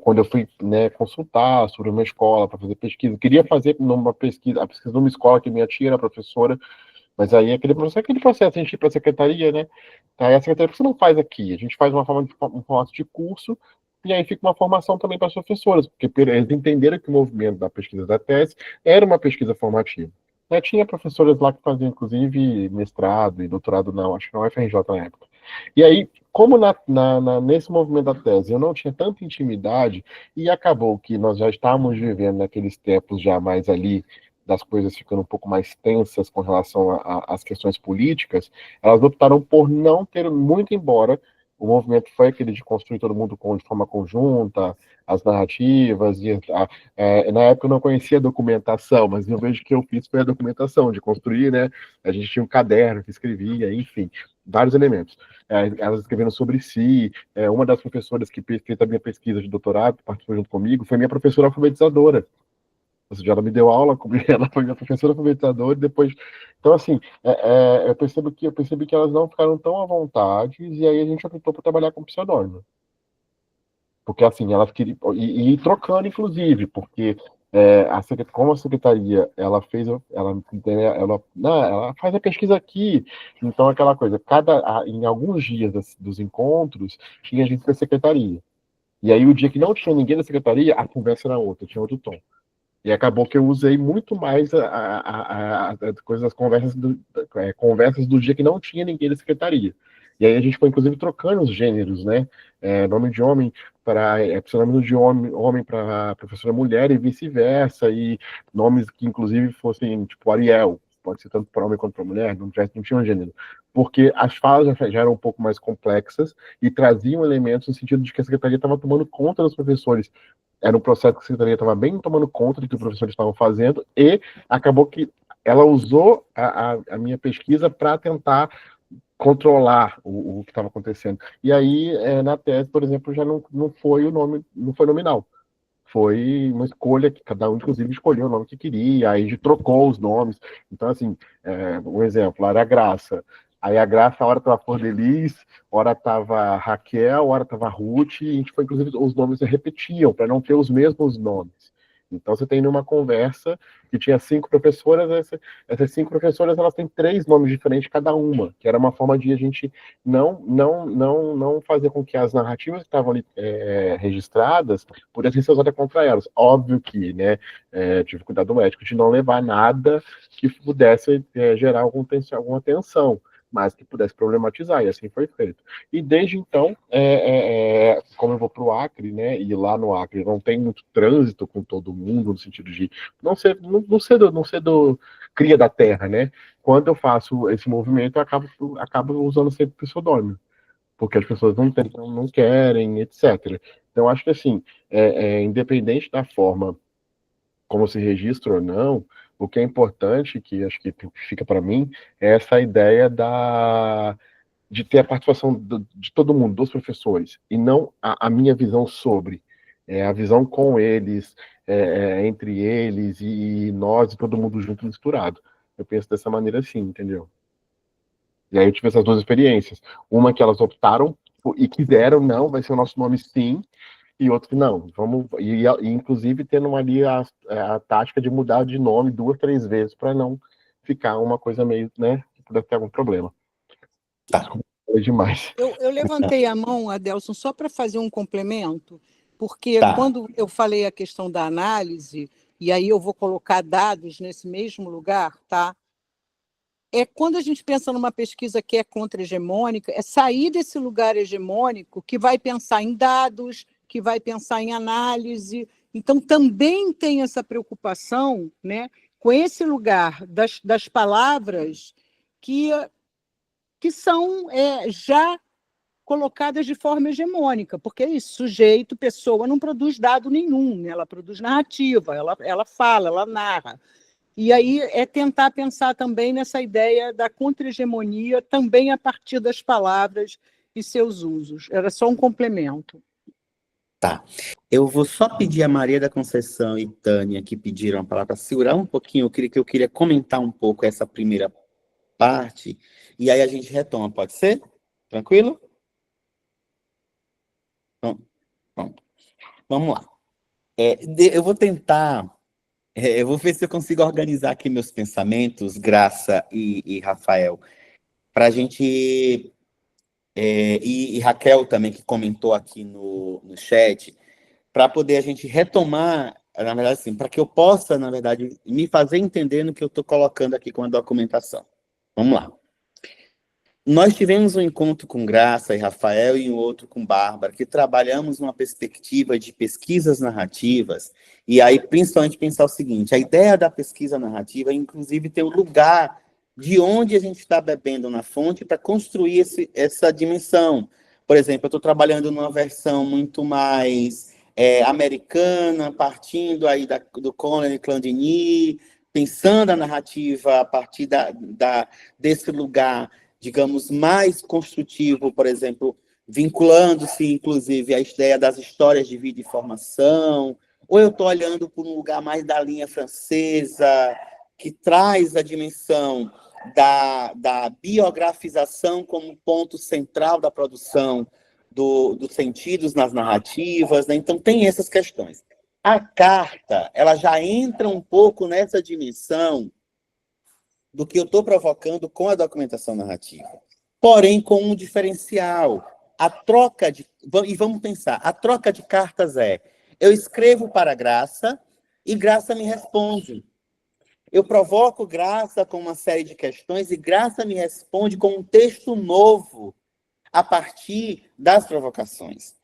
quando eu fui, né, consultar sobre uma escola para fazer pesquisa, eu queria fazer a pesquisa numa escola que minha tia era professora, mas aí aquele processo, a gente ir para a Secretaria, né, aí a Secretaria, por que você não faz aqui? A gente faz um formato de curso, e aí fica uma formação também para as professoras, porque eles entenderam que o movimento da pesquisa da tese era uma pesquisa formativa. Tinha professores lá que faziam, inclusive, mestrado e doutorado, acho que na UFRJ na época. E aí, como nesse movimento da tese eu não tinha tanta intimidade, e acabou que nós já estávamos vivendo naqueles tempos já mais ali, das coisas ficando um pouco mais tensas com relação às questões políticas, elas optaram por não ter, muito embora o movimento foi aquele de construir todo mundo de forma conjunta, as narrativas, na época eu não conhecia a documentação, mas eu vejo que eu fiz foi a documentação, de construir, né, a gente tinha um caderno que escrevia, enfim, vários elementos. Elas escrevendo sobre si, uma das professoras que fez a minha pesquisa de doutorado, que participou junto comigo, foi minha professora alfabetizadora. Ou seja, ela me deu aula, ela foi minha professora alfabetizadora, e depois... Então, assim, eu percebi que elas não ficaram tão à vontade, e aí a gente optou por trabalhar com pseudônimo. Porque, assim, elas queriam... E trocando, inclusive, porque como a secretaria, ela faz a pesquisa aqui, então aquela coisa, em alguns dias dos encontros, tinha gente da secretaria. E aí, o dia que não tinha ninguém da secretaria, a conversa era outra, tinha outro tom. E acabou que eu usei muito mais as conversas do dia que não tinha ninguém da secretaria. E aí a gente foi, inclusive, trocando os gêneros, né? Nome de homem para pseudônimo de homem para professora mulher e vice-versa, e nomes que, inclusive, fossem, tipo, Ariel, pode ser tanto para homem quanto para mulher, não tinha um gênero. Porque as falas já eram um pouco mais complexas e traziam elementos no sentido de que a secretaria estava tomando conta dos professores. Era um processo que a secretaria estava bem tomando conta do que os professores estavam fazendo, e acabou que ela usou a minha pesquisa para tentar controlar o que estava acontecendo. E aí, na tese, por exemplo, já não foi o nome, não foi nominal. Foi uma escolha que cada um, inclusive, escolheu o nome que queria, aí a gente trocou os nomes. Então, assim, um exemplo, era a Graça. Aí a Graça, a hora estava Flor de Lis, a hora estava Raquel, a hora estava Ruth, e a gente foi, inclusive, os nomes se repetiam, para não ter os mesmos nomes. Então, você tem numa conversa que tinha 5 professoras, essas 5 professoras, elas têm 3 nomes diferentes cada uma, que era uma forma de a gente não fazer com que as narrativas que estavam ali registradas pudessem ser usadas contra elas. Óbvio que, né, tive cuidado ético de não levar nada que pudesse gerar alguma tensão. mas que pudesse problematizar, e assim foi feito. E desde então, como eu vou para o Acre, né, e lá no Acre não tem muito trânsito com todo mundo, no sentido de não ser do cria da terra, né? Quando eu faço esse movimento, eu acabo usando sempre pseudônimo, porque as pessoas não querem, etc. Então, acho que assim, independente da forma como se registra ou não, o que é importante, que acho que fica para mim, é essa ideia de ter a participação de todo mundo, dos professores, e não a minha visão sobre, a visão com eles, entre eles e nós, e todo mundo junto misturado. Eu penso dessa maneira assim, entendeu? E aí eu tive essas duas experiências. Uma que elas optaram e quiseram, não, vai ser o nosso nome sim, e outro que não, vamos, e inclusive tendo ali a tática de mudar de nome 2, 3 vezes para não ficar uma coisa meio, né, que pudesse ter algum problema. Tá. Desculpa, falei demais. Eu levantei a mão, Adelson, só para fazer um complemento, porque Tá. quando eu falei a questão da análise, e aí eu vou colocar dados nesse mesmo lugar, tá? Quando a gente pensa numa pesquisa que é contra-hegemônica, é sair desse lugar hegemônico que vai pensar em dados, que vai pensar em análise. Então, também tem essa preocupação, né, com esse lugar das palavras que são já colocadas de forma hegemônica, porque é isso, sujeito, pessoa, não produz dado nenhum, né? Ela produz narrativa, ela fala, ela narra. E aí é tentar pensar também nessa ideia da contra-hegemonia, também a partir das palavras e seus usos. Era só um complemento. Tá. Eu vou só pedir a Maria da Conceição e Tânia, que pediram a palavra, para segurar um pouquinho, eu queria comentar um pouco essa primeira parte, e aí a gente retoma, pode ser? Tranquilo? Então, pronto. Vamos lá. Eu vou tentar, eu vou ver se eu consigo organizar aqui meus pensamentos, Graça e Rafael, para a gente, e Raquel também, que comentou aqui no chat, para poder a gente retomar, na verdade, assim, para que eu possa, na verdade, me fazer entender no que eu estou colocando aqui com a documentação. Vamos lá. Nós tivemos um encontro com Graça e Rafael e um outro com Bárbara, que trabalhamos numa perspectiva de pesquisas narrativas, e aí principalmente pensar o seguinte, a ideia da pesquisa narrativa, inclusive, tem o lugar de onde a gente está bebendo na fonte para construir essa dimensão. Por exemplo, eu estou trabalhando numa versão muito mais americana, partindo aí do Conan e Clandini, pensando a narrativa a partir desse lugar, digamos, mais construtivo, por exemplo, vinculando-se, inclusive, à ideia das histórias de vida e formação, ou eu estou olhando por um lugar mais da linha francesa, que traz a dimensão da biografização como ponto central da produção dos sentidos nas narrativas, né? Então, tem essas questões. A carta, ela já entra um pouco nessa dimensão do que eu estou provocando com a documentação narrativa. Porém, com um diferencial. E vamos pensar, a troca de cartas eu escrevo para Graça e Graça me responde. Eu provoco Graça com uma série de questões e Graça me responde com um texto novo a partir das provocações.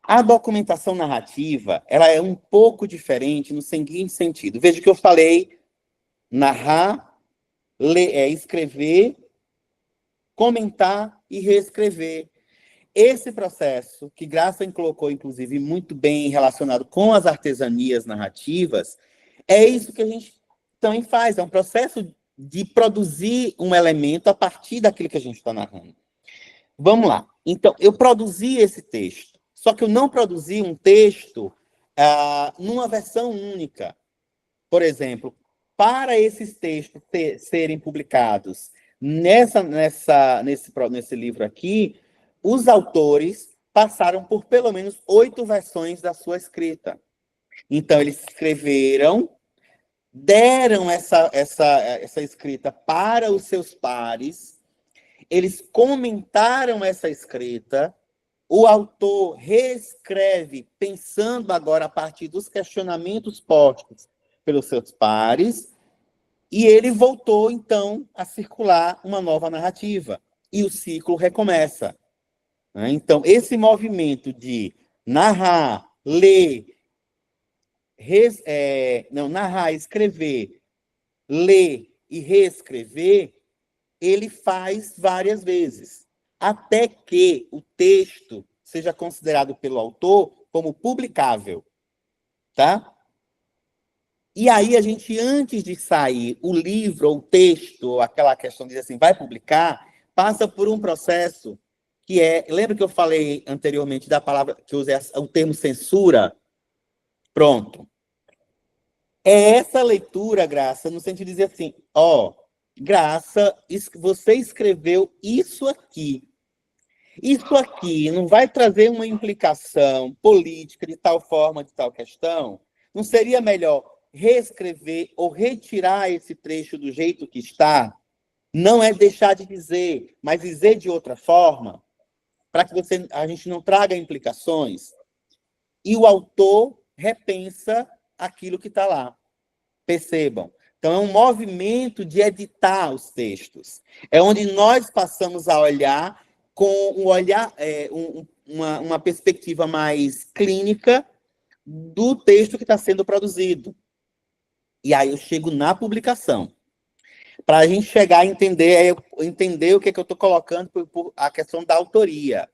A documentação narrativa, ela é um pouco diferente no seguinte sentido. Veja que eu falei narrar, escrever, comentar e reescrever. Esse processo, que Graça colocou, inclusive, muito bem relacionado com as artesanias narrativas, é isso que a gente também faz, é um processo de produzir um elemento a partir daquilo que a gente está narrando. Vamos lá. Então, eu produzi esse texto, só que eu não produzi um texto numa versão única. Por exemplo, para esses textos serem publicados nesse livro aqui, os autores passaram por pelo menos 8 versões da sua escrita. Então, eles escreveram, deram essa escrita para os seus pares, eles comentaram essa escrita, o autor reescreve, pensando agora a partir dos questionamentos postos pelos seus pares, E ele voltou, então, a circular uma nova narrativa. E o ciclo recomeça. Né? Então, esse movimento de narrar, ler, narrar, escrever, ler e reescrever, ele faz várias vezes, até que o texto seja considerado pelo autor como publicável, tá? E aí a gente, antes de sair o livro, ou o texto, ou aquela questão de dizer assim, vai publicar, passa por um processo que lembra que eu falei anteriormente da palavra, que eu usei o termo censura? Pronto. É essa leitura, Graça, no sentido de dizer assim, Graça, você escreveu isso aqui. Isso aqui não vai trazer uma implicação política de tal forma, de tal questão? Não seria melhor reescrever ou retirar esse trecho do jeito que está? Não é deixar de dizer, mas dizer de outra forma, para que a gente não traga implicações. E o autor repensa aquilo que está lá. Percebam. Então, é um movimento de editar os textos. É onde nós passamos a olhar com uma perspectiva mais clínica do texto que está sendo produzido. E aí eu chego na publicação. Para a gente chegar a entender o que eu estou colocando por a questão da autoria.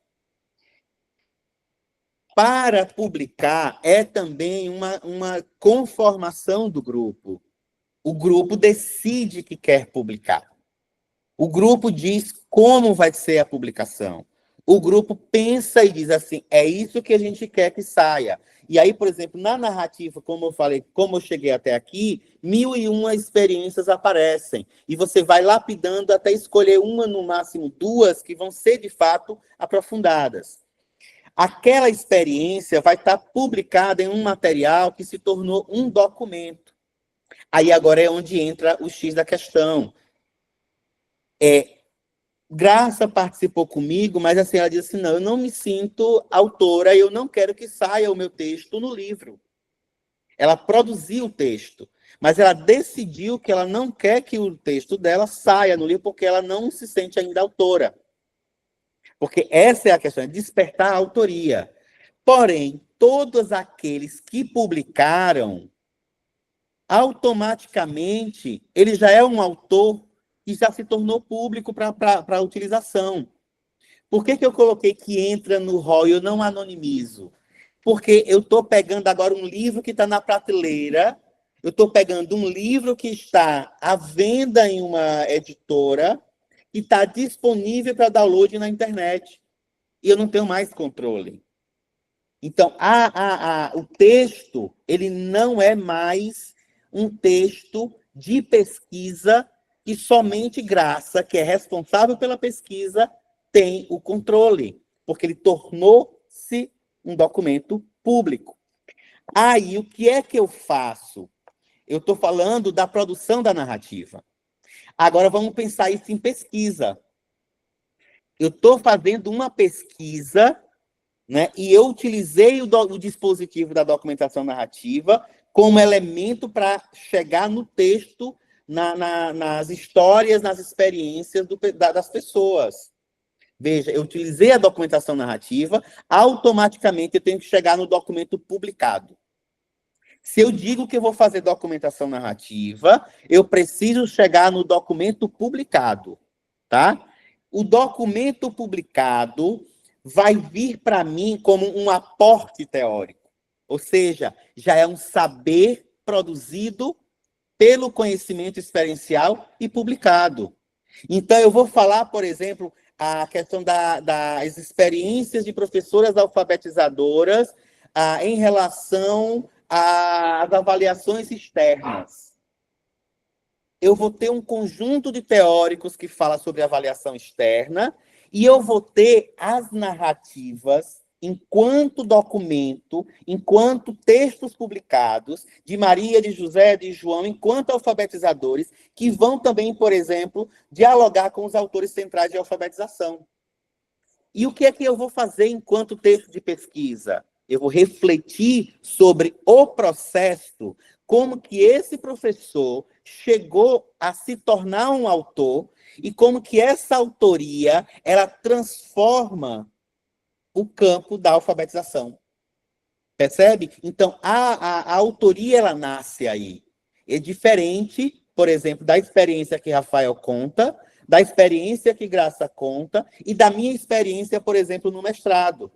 Para publicar é também uma conformação do grupo. O grupo decide que quer publicar. O grupo diz como vai ser a publicação. O grupo pensa e diz assim, é isso que a gente quer que saia. E aí, por exemplo, na narrativa, como eu falei, como eu cheguei até aqui, 1001 experiências aparecem. E você vai lapidando até escolher uma, no máximo duas, que vão ser, de fato, aprofundadas. Aquela experiência vai estar publicada em um material que se tornou um documento. Aí agora é onde entra o X da questão. Graça participou comigo, mas assim, ela disse assim, não, eu não me sinto autora, eu não quero que saia o meu texto no livro. Ela produziu o texto, mas ela decidiu que ela não quer que o texto dela saia no livro, porque ela não se sente ainda autora. Porque essa é a questão, é despertar a autoria. Porém, todos aqueles que publicaram, automaticamente, ele já é um autor que já se tornou público para utilização. Por que eu coloquei que entra no rol e eu não anonimizo? Porque eu estou pegando agora um livro que está na prateleira, eu estou pegando um livro que está à venda em uma editora e está disponível para download na internet. E eu não tenho mais controle. Então, o texto, ele não é mais um texto de pesquisa que somente Graça, que é responsável pela pesquisa, tem o controle, porque ele tornou-se um documento público. Aí, o que é que eu faço? Eu estou falando da produção da narrativa. Agora, vamos pensar isso em pesquisa. Eu estou fazendo uma pesquisa, né, e eu utilizei o dispositivo da documentação narrativa como elemento para chegar no texto, nas histórias, nas experiências das pessoas. Veja, eu utilizei a documentação narrativa, automaticamente eu tenho que chegar no documento publicado. Se eu digo que eu vou fazer documentação narrativa, eu preciso chegar no documento publicado, tá? O documento publicado vai vir para mim como um aporte teórico, ou seja, já é um saber produzido pelo conhecimento experiencial e publicado. Então, eu vou falar, por exemplo, a questão das experiências de professoras alfabetizadoras em relação às avaliações externas. Eu vou ter um conjunto de teóricos que fala sobre avaliação externa e eu vou ter as narrativas enquanto documento, enquanto textos publicados de Maria, de José, de João, enquanto alfabetizadores, que vão também, por exemplo, dialogar com os autores centrais de alfabetização. E o que é que eu vou fazer enquanto texto de pesquisa? Eu vou refletir sobre o processo como que esse professor chegou a se tornar um autor e como que essa autoria, ela transforma o campo da alfabetização. Percebe? Então, a autoria, ela nasce aí. É diferente, por exemplo, da experiência que Rafael conta, da experiência que Graça conta e da minha experiência, por exemplo, no mestrado.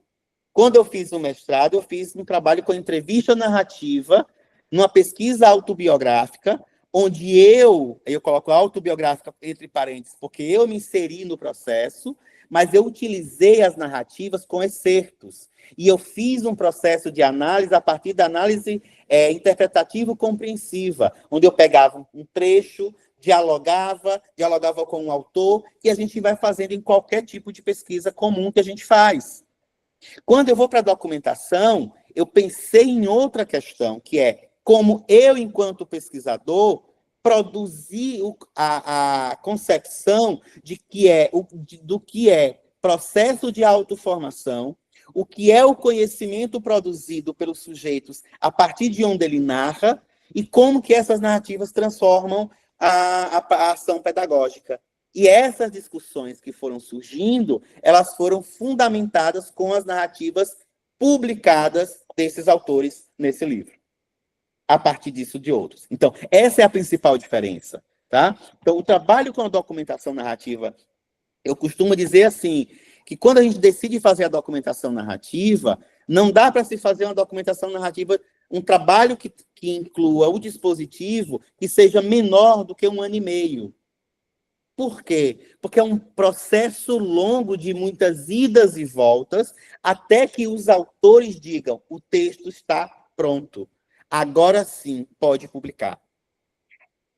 Quando eu fiz o mestrado, eu fiz um trabalho com entrevista narrativa, numa pesquisa autobiográfica, onde eu coloco autobiográfica entre parênteses, porque eu me inseri no processo, mas eu utilizei as narrativas com excertos. E eu fiz um processo de análise a partir da análise interpretativa-compreensiva, onde eu pegava um trecho, dialogava com o autor, e a gente vai fazendo em qualquer tipo de pesquisa comum que a gente faz. Quando eu vou para a documentação, eu pensei em outra questão, que é como eu, enquanto pesquisador, produzir a concepção do que é processo de autoformação, o que é o conhecimento produzido pelos sujeitos a partir de onde ele narra, e como que essas narrativas transformam a ação pedagógica. E essas discussões que foram surgindo, elas foram fundamentadas com as narrativas publicadas desses autores nesse livro. A partir disso, de outros. Então, essa é a principal diferença, tá? Então, o trabalho com a documentação narrativa, eu costumo dizer assim, que quando a gente decide fazer a documentação narrativa, não dá para se fazer uma documentação narrativa, um trabalho que inclua o dispositivo que seja menor do que 1 ano e meio. Por quê? Porque é um processo longo de muitas idas e voltas, até que os autores digam, o texto está pronto. Agora sim, pode publicar.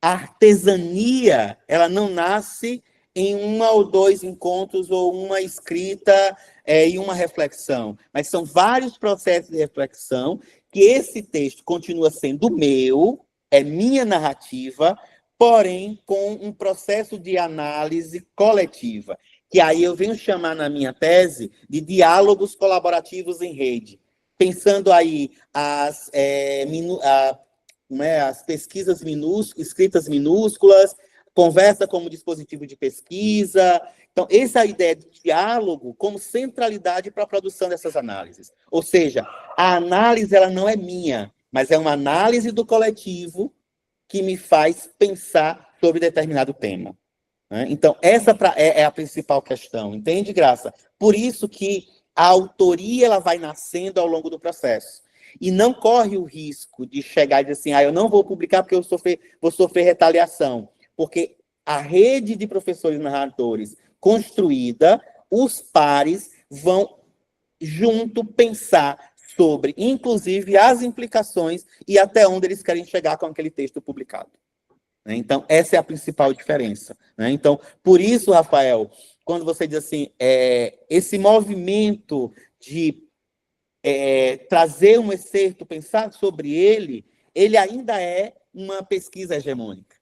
A artesania, ela não nasce em 1 ou 2 encontros, ou uma escrita e uma reflexão. Mas são vários processos de reflexão que esse texto continua sendo meu, é minha narrativa, porém com um processo de análise coletiva, que aí eu venho chamar na minha tese de diálogos colaborativos em rede. Pensando aí as pesquisas escritas minúsculas, conversa como dispositivo de pesquisa. Então, essa é a ideia de diálogo como centralidade para a produção dessas análises. Ou seja, a análise ela não é minha, mas é uma análise do coletivo que me faz pensar sobre determinado tema. Né? Então, essa é a principal questão, entende, Graça? Por isso que a autoria ela vai nascendo ao longo do processo. E não corre o risco de chegar e dizer assim, eu não vou publicar porque eu vou sofrer retaliação. Porque a rede de professores narradores construída, os pares vão junto pensar sobre, inclusive, as implicações e até onde eles querem chegar com aquele texto publicado. Então, essa é a principal diferença. Então, por isso, Rafael, quando você diz assim, esse movimento de trazer um excerto, pensar sobre ele ainda é uma pesquisa hegemônica.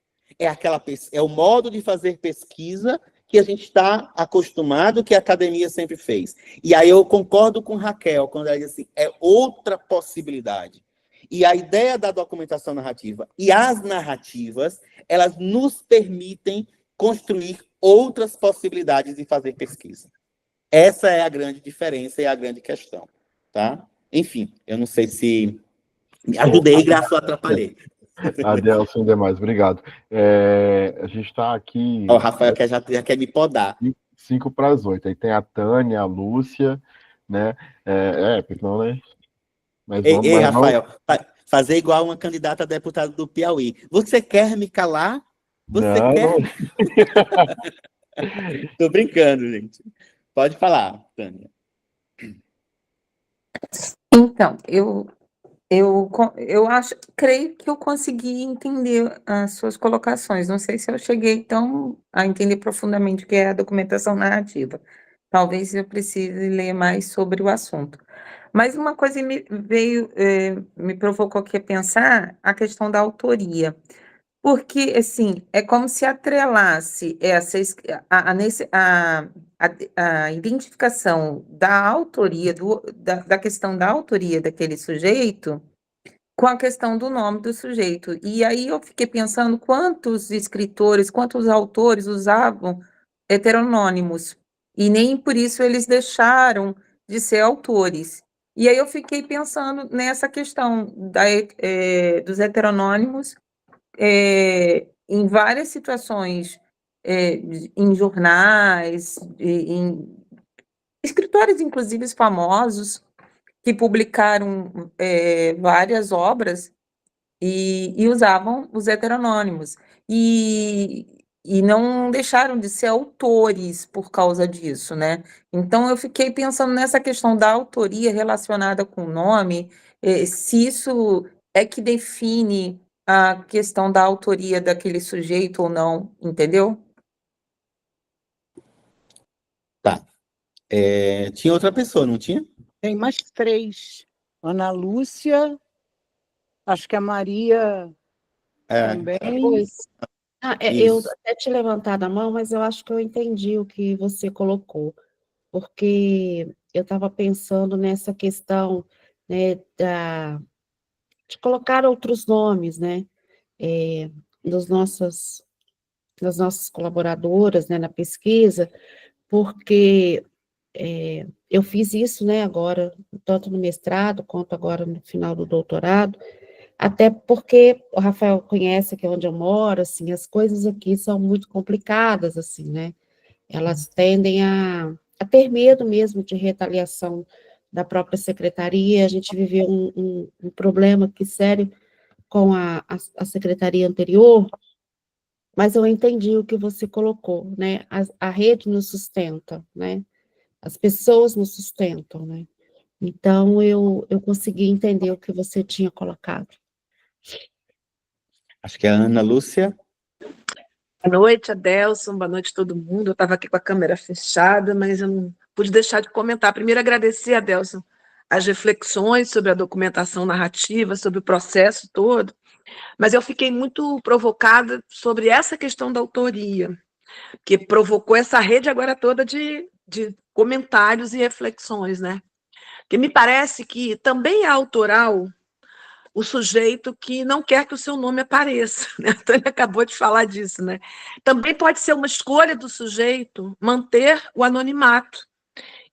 É o modo de fazer pesquisa que a gente está acostumado, que a academia sempre fez. E aí eu concordo com Raquel, quando ela diz assim, é outra possibilidade. E a ideia da documentação narrativa e as narrativas, elas nos permitem construir outras possibilidades de fazer pesquisa. Essa é a grande diferença e a grande questão. Tá? Enfim, eu não sei se me ajudei, graças a atrapalhei. Adelson demais, obrigado. A gente está aqui... O Rafael já quer me podar. 5 para as 8. Aí tem a Tânia, a Lúcia, né? Porque não, né? Mas Ei, Rafael, fazer igual uma candidata a deputada do Piauí. Você quer me calar? Você quer? Tô brincando, gente. Pode falar, Tânia. Então, creio que eu consegui entender as suas colocações. Não sei se eu cheguei a entender profundamente o que é a documentação narrativa. Talvez eu precise ler mais sobre o assunto. Mas uma coisa me provocou aqui a pensar a questão da autoria. Porque, assim, é como se atrelasse a identificação da autoria, da questão da autoria daquele sujeito, com a questão do nome do sujeito. E aí eu fiquei pensando quantos escritores, quantos autores usavam heteronômos, e nem por isso eles deixaram de ser autores. E aí eu fiquei pensando nessa questão dos heteronômos em várias situações, em jornais, em escritores, inclusive famosos, que publicaram várias obras e usavam os heteronômos. E não deixaram de ser autores por causa disso, né? Então, eu fiquei pensando nessa questão da autoria relacionada com o nome, se isso é que define a questão da autoria daquele sujeito ou não, entendeu? Tá. Tinha outra pessoa, não tinha? Tem mais 3. Ana Lúcia, acho que a Maria também. Pois. Eu Isso. até te levantado a mão, mas eu acho que eu entendi o que você colocou, porque eu estava pensando nessa questão, né, de colocar outros nomes, né, das nossas colaboradoras, né, na pesquisa, porque eu fiz isso, né, agora, tanto no mestrado quanto agora no final do doutorado, até porque o Rafael conhece aqui onde eu moro, assim, as coisas aqui são muito complicadas, assim, né, elas tendem a ter medo mesmo de retaliação da própria secretaria. A gente viveu um problema aqui sério com a secretaria anterior, mas eu entendi o que você colocou, né, a rede nos sustenta, né, as pessoas nos sustentam, né, então eu consegui entender o que você tinha colocado. Acho que é a Ana Lúcia. Boa noite, Adelson, boa noite a todo mundo. Eu estava aqui com a câmera fechada, mas eu não pude deixar de comentar. Primeiro, agradecer, Adelson, as reflexões sobre a documentação narrativa, sobre o processo todo, mas eu fiquei muito provocada sobre essa questão da autoria, que provocou essa rede agora toda de comentários e reflexões, né? Porque me parece que também é autoral o sujeito que não quer que o seu nome apareça, né? A Tânia acabou de falar disso, né? Também pode ser uma escolha do sujeito manter o anonimato.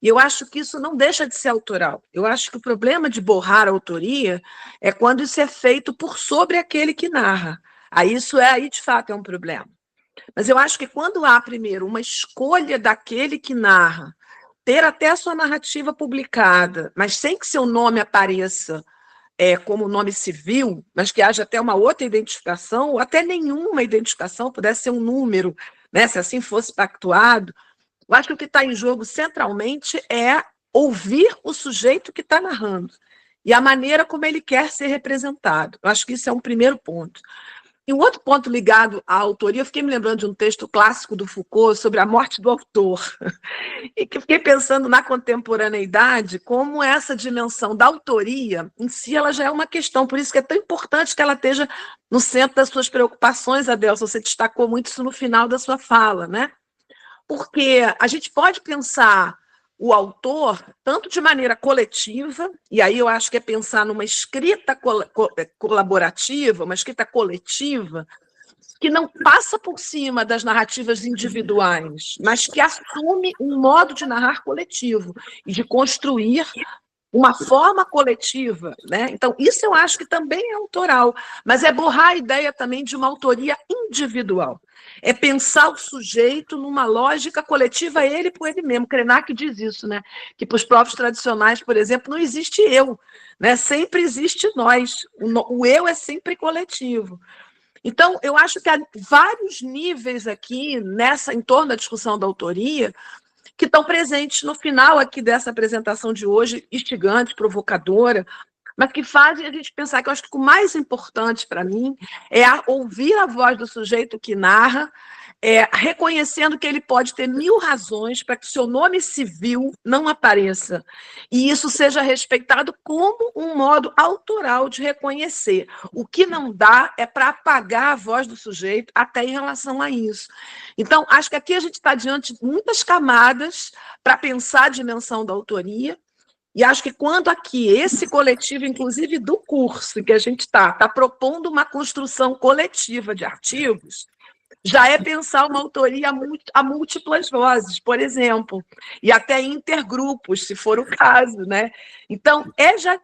E eu acho que isso não deixa de ser autoral. Eu acho que o problema de borrar a autoria é quando isso é feito por sobre aquele que narra. Aí de fato é um problema. Mas eu acho que quando há, primeiro, uma escolha daquele que narra, ter até a sua narrativa publicada, mas sem que seu nome apareça como nome civil, mas que haja até uma outra identificação, ou até nenhuma identificação, pudesse ser um número, né, se assim fosse pactuado. Eu acho que o que está em jogo centralmente é ouvir o sujeito que está narrando e a maneira como ele quer ser representado. Eu acho que isso é um primeiro ponto. E um outro ponto ligado à autoria, eu fiquei me lembrando de um texto clássico do Foucault sobre a morte do autor, e que fiquei pensando na contemporaneidade, como essa dimensão da autoria, em si, ela já é uma questão, por isso que é tão importante que ela esteja no centro das suas preocupações, Adelson, você destacou muito isso no final da sua fala, né? Porque a gente pode pensar o autor tanto de maneira coletiva, e aí eu acho que é pensar numa escrita colaborativa, uma escrita coletiva, que não passa por cima das narrativas individuais, mas que assume um modo de narrar coletivo e de construir uma forma coletiva, né? Então, isso eu acho que também é autoral, mas é borrar a ideia também de uma autoria individual. É pensar o sujeito numa lógica coletiva, ele por ele mesmo. Krenak diz isso, né? Que para os povos tradicionais, por exemplo, não existe eu, né? Sempre existe nós. O eu é sempre coletivo. Então, eu acho que há vários níveis aqui, em torno da discussão da autoria, que estão presentes no final aqui dessa apresentação de hoje, instigante, provocadora, mas que fazem a gente pensar que eu acho que o mais importante para mim é ouvir a voz do sujeito que narra, reconhecendo que ele pode ter 1000 razões para que seu nome civil não apareça, e isso seja respeitado como um modo autoral de reconhecer. O que não dá é para apagar a voz do sujeito até em relação a isso. Então, acho que aqui a gente está diante de muitas camadas para pensar a dimensão da autoria, E acho que quando aqui esse coletivo, inclusive do curso que a gente está propondo uma construção coletiva de artigos, já é pensar uma autoria a múltiplas vozes, por exemplo, e até intergrupos, se for o caso, né? Então, é já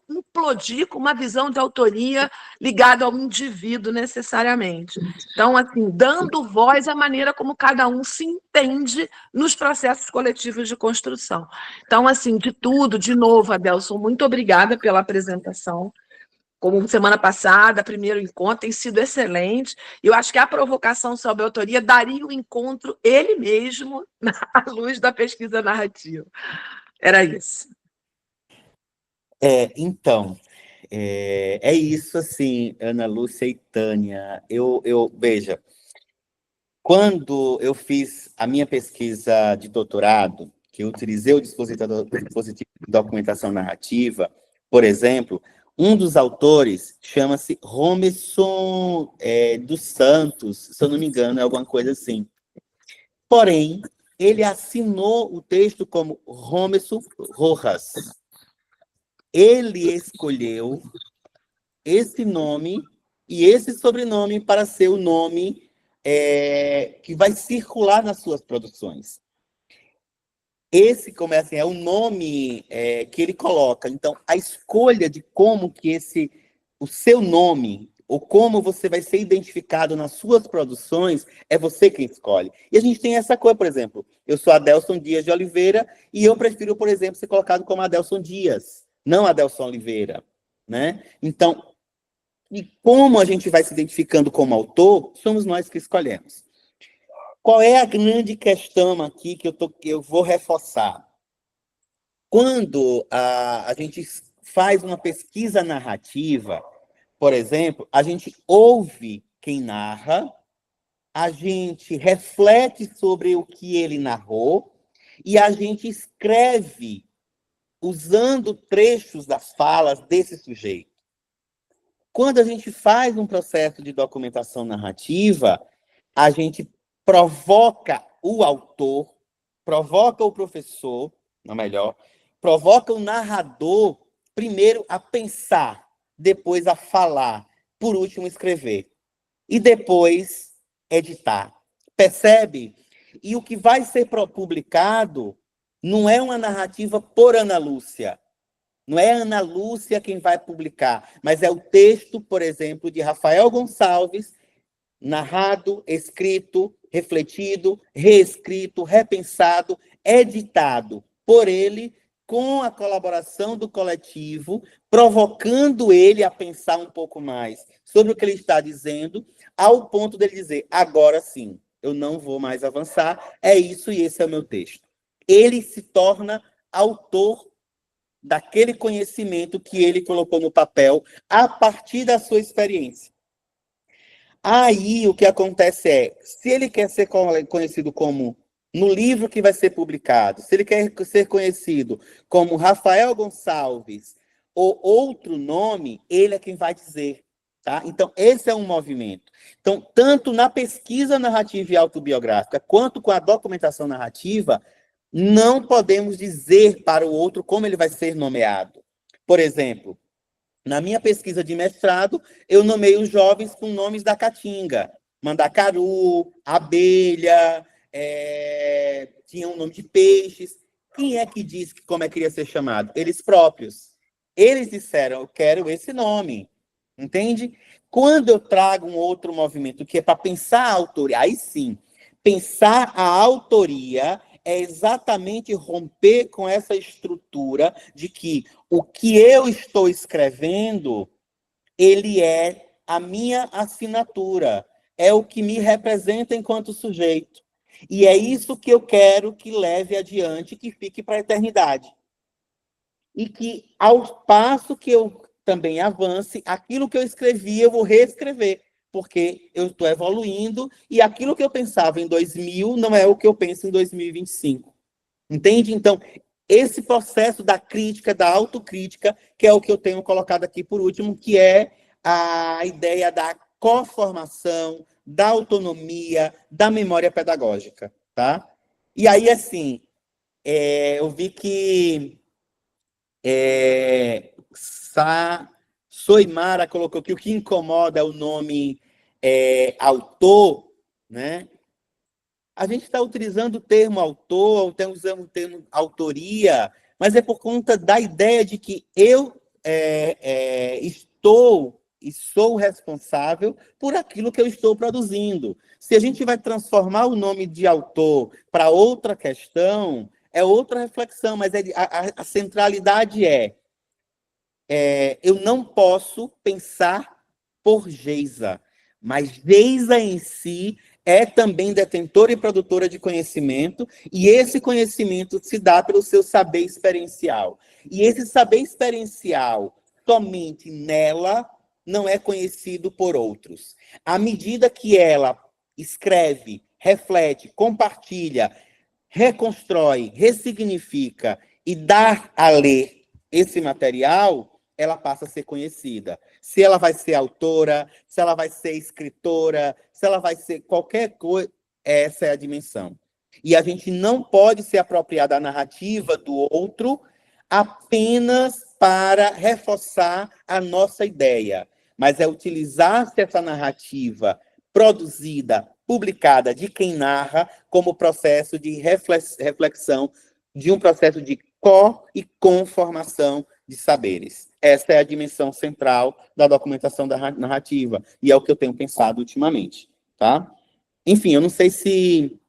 implodir com uma visão de autoria ligada ao indivíduo necessariamente. Então, assim, dando voz à maneira como cada um se entende nos processos coletivos de construção. Então, assim, de tudo, de novo, Adelson, muito obrigada pela apresentação. Como semana passada, primeiro encontro, tem sido excelente. E eu acho que a provocação sobre a autoria daria o encontro ele mesmo à luz da pesquisa narrativa. Era isso. Então, é isso, assim, Ana Lúcia e Tânia. Veja, quando eu fiz a minha pesquisa de doutorado, que eu utilizei o dispositivo de documentação narrativa, por exemplo, um dos autores chama-se Romerson dos Santos, se eu não me engano, é alguma coisa assim. Porém, ele assinou o texto como Romerson Rojas. Ele escolheu esse nome e esse sobrenome para ser o nome que vai circular nas suas produções. Esse, é o nome que ele coloca. Então, a escolha de como que o seu nome, ou como você vai ser identificado nas suas produções, é você quem escolhe. E a gente tem essa coisa, por exemplo, eu sou Adelson Dias de Oliveira, e eu prefiro, por exemplo, ser colocado como Adelson Dias, não Adelson Oliveira, né? Então, e como a gente vai se identificando como autor, somos nós que escolhemos. Qual é a grande questão aqui que eu vou reforçar? Quando a gente faz uma pesquisa narrativa, por exemplo, a gente ouve quem narra, a gente reflete sobre o que ele narrou e a gente escreve usando trechos das falas desse sujeito. Quando a gente faz um processo de documentação narrativa, a gente provoca o autor, provoca o professor, ou melhor, provoca o narrador, primeiro a pensar, depois a falar, por último escrever, e depois editar. Percebe? E o que vai ser publicado não é uma narrativa por Ana Lúcia. Não é Ana Lúcia quem vai publicar, mas é o texto, por exemplo, de Rafael Gonçalves, narrado, escrito, refletido, reescrito, repensado, editado por ele, com a colaboração do coletivo, provocando ele a pensar um pouco mais sobre o que ele está dizendo, ao ponto dele dizer, agora sim, eu não vou mais avançar, é isso e esse é o meu texto. Ele se torna autor daquele conhecimento que ele colocou no papel a partir da sua experiência. Aí, o que acontece é, se ele quer ser conhecido como, no livro que vai ser publicado, se ele quer ser conhecido como Rafael Gonçalves ou outro nome, ele é quem vai dizer. Tá? Então, esse é um movimento. Então, tanto na pesquisa narrativa e autobiográfica, quanto com a documentação narrativa, não podemos dizer para o outro como ele vai ser nomeado. Por exemplo, na minha pesquisa de mestrado, eu nomeei os jovens com nomes da Caatinga. Mandacaru, abelha, tinha um nome de peixes. Quem é que disse como é que queria ser chamado? Eles próprios. Eles disseram, eu quero esse nome. Entende? Quando eu trago um outro movimento que é para pensar a autoria, aí sim, pensar a autoria é exatamente romper com essa estrutura de que o que eu estou escrevendo, ele é a minha assinatura, é o que me representa enquanto sujeito. E é isso que eu quero que leve adiante, que fique para a eternidade. E que, ao passo que eu também avance, aquilo que eu escrevi, eu vou reescrever, porque eu estou evoluindo e aquilo que eu pensava em 2000 não é o que eu penso em 2025. Entende? Então, esse processo da crítica, da autocrítica, que é o que eu tenho colocado aqui por último, que é a ideia da coformação, da autonomia, da memória pedagógica, tá? E aí, assim, eu vi que Soimara colocou que o que incomoda é o nome autor, né? A gente está utilizando o termo autor, usando o termo autoria, mas é por conta da ideia de que eu estou e sou responsável por aquilo que eu estou produzindo. Se a gente vai transformar o nome de autor para outra questão, é outra reflexão, mas a centralidade eu não posso pensar por Geisa, mas Geisa em si é também detentora e produtora de conhecimento, e esse conhecimento se dá pelo seu saber experiencial. E esse saber experiencial, somente nela, não é conhecido por outros. À medida que ela escreve, reflete, compartilha, reconstrói, ressignifica e dá a ler esse material, ela passa a ser conhecida. Se ela vai ser autora, se ela vai ser escritora, se ela vai ser qualquer coisa, essa é a dimensão. E a gente não pode se apropriar da narrativa do outro apenas para reforçar a nossa ideia, mas é utilizar essa narrativa produzida, publicada de quem narra, como processo de reflexão, de um processo de e conformação de saberes. Essa é a dimensão central da documentação da narrativa, e é o que eu tenho pensado ultimamente, tá? Enfim, eu não sei se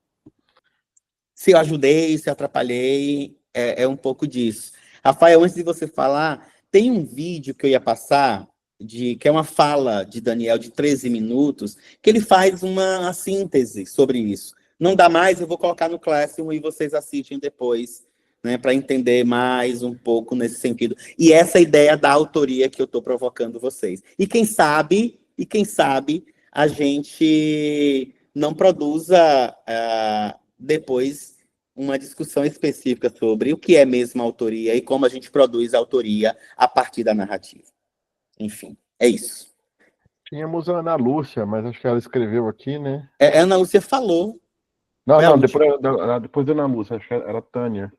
eu ajudei, se eu atrapalhei, é um pouco disso. Rafael, antes de você falar, tem um vídeo que eu ia passar, que é uma fala de Daniel de 13 minutos, que ele faz uma síntese sobre isso. Não dá mais, eu vou colocar no Classroom e vocês assistem depois, né, para entender mais um pouco nesse sentido. E essa ideia da autoria que eu estou provocando vocês. E quem sabe a gente não produza depois uma discussão específica sobre o que é mesmo autoria e como a gente produz a autoria a partir da narrativa. Enfim, é isso. Tínhamos a Ana Lúcia, mas acho que ela escreveu aqui, né? A Ana Lúcia falou. Não, depois da Ana Lúcia, acho que era a Tânia.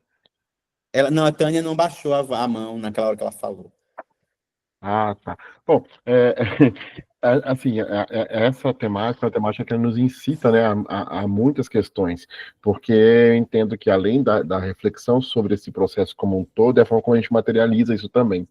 A Tânia não baixou a mão naquela hora que ela falou. Ah, tá. Bom, assim, essa temática é uma temática que nos incita, né, a muitas questões, porque eu entendo que além da reflexão sobre esse processo como um todo, é a forma como a gente materializa isso também,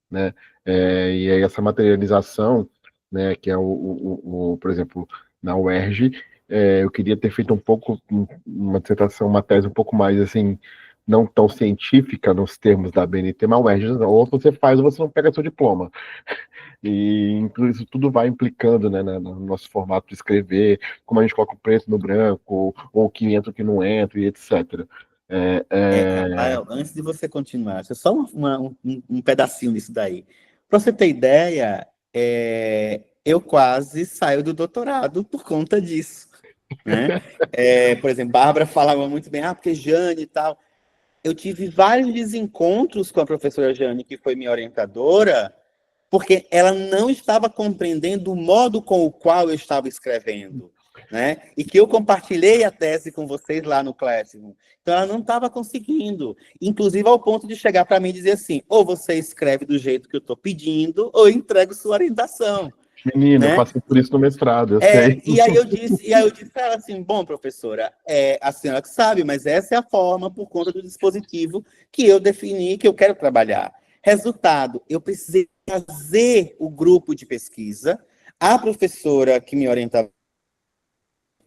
né? E aí essa materialização, né, que é por exemplo, na UERJ, eu queria ter feito um pouco, uma dissertação, uma tese um pouco mais, assim, não tão científica nos termos da BNT, mas ou você faz ou você não pega seu diploma. E isso tudo vai implicando, né, no nosso formato de escrever, como a gente coloca o preto no branco, ou o que entra, o que não entra, e etc. Rafael, antes de você continuar, só um pedacinho disso daí. Para você ter ideia, eu quase saio do doutorado por conta disso, né? Por exemplo, Bárbara falava muito bem, porque Jane e tal. Eu tive vários desencontros com a professora Jane, que foi minha orientadora, porque ela não estava compreendendo o modo com o qual eu estava escrevendo, né? E que eu compartilhei a tese com vocês lá no Classroom. Então, ela não estava conseguindo, inclusive ao ponto de chegar para mim e dizer assim, ou você escreve do jeito que eu estou pedindo, ou eu entrego sua orientação. Menina, né? Eu passei por isso no mestrado, eu sei. E aí eu disse para ela assim, bom, professora, a senhora que sabe, mas essa é a forma por conta do dispositivo que eu defini, que eu quero trabalhar. Resultado, eu precisei fazer o grupo de pesquisa, a professora que me orientava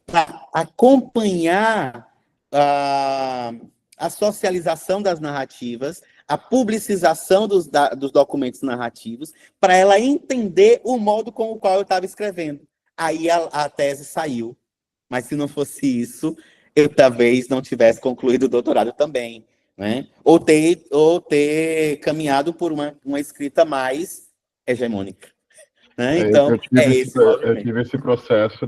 para acompanhar a socialização das narrativas, a publicização dos documentos narrativos, para ela entender o modo com o qual eu estava escrevendo. Aí a tese saiu. Mas se não fosse isso, eu talvez não tivesse concluído o doutorado também, né? Ou ter caminhado por uma escrita mais hegemônica. Né? Então, eu tive esse processo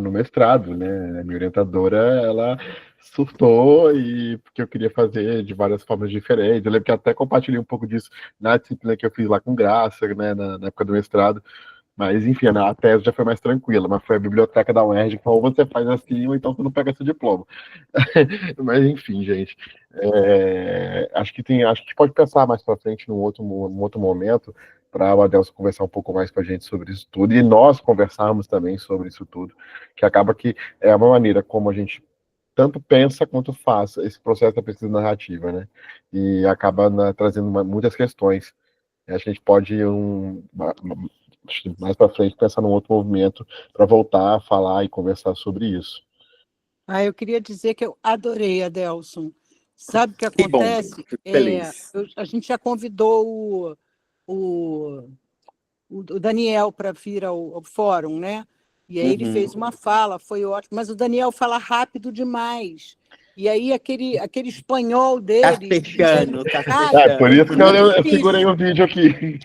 no mestrado, né? Minha orientadora, ela surtou porque eu queria fazer de várias formas diferentes. Eu lembro que até compartilhei um pouco disso na disciplina que eu fiz lá com Graça, né? Na época do mestrado, Mas, enfim, a tese já foi mais tranquila, mas foi a biblioteca da UERJ que falou, ou você faz assim, ou então você não pega seu diploma. Mas, enfim, gente, acho que pode pensar mais para frente num outro momento, para o Adelson conversar um pouco mais com a gente sobre isso tudo, e nós conversarmos também sobre isso tudo, que acaba que é uma maneira como a gente tanto pensa quanto faz esse processo da pesquisa narrativa, né? E acaba trazendo muitas questões. A gente pode mais para frente pensar num outro movimento para voltar a falar e conversar sobre isso. Eu queria dizer que eu adorei, Adelson. Sabe o que Que bom, acontece? fico feliz. A gente já convidou o Daniel para vir ao fórum, né? E aí ele fez uma fala, foi ótimo, mas o Daniel fala rápido demais. E aí aquele espanhol dele... Carpechano. Por isso que eu segurei o vídeo aqui.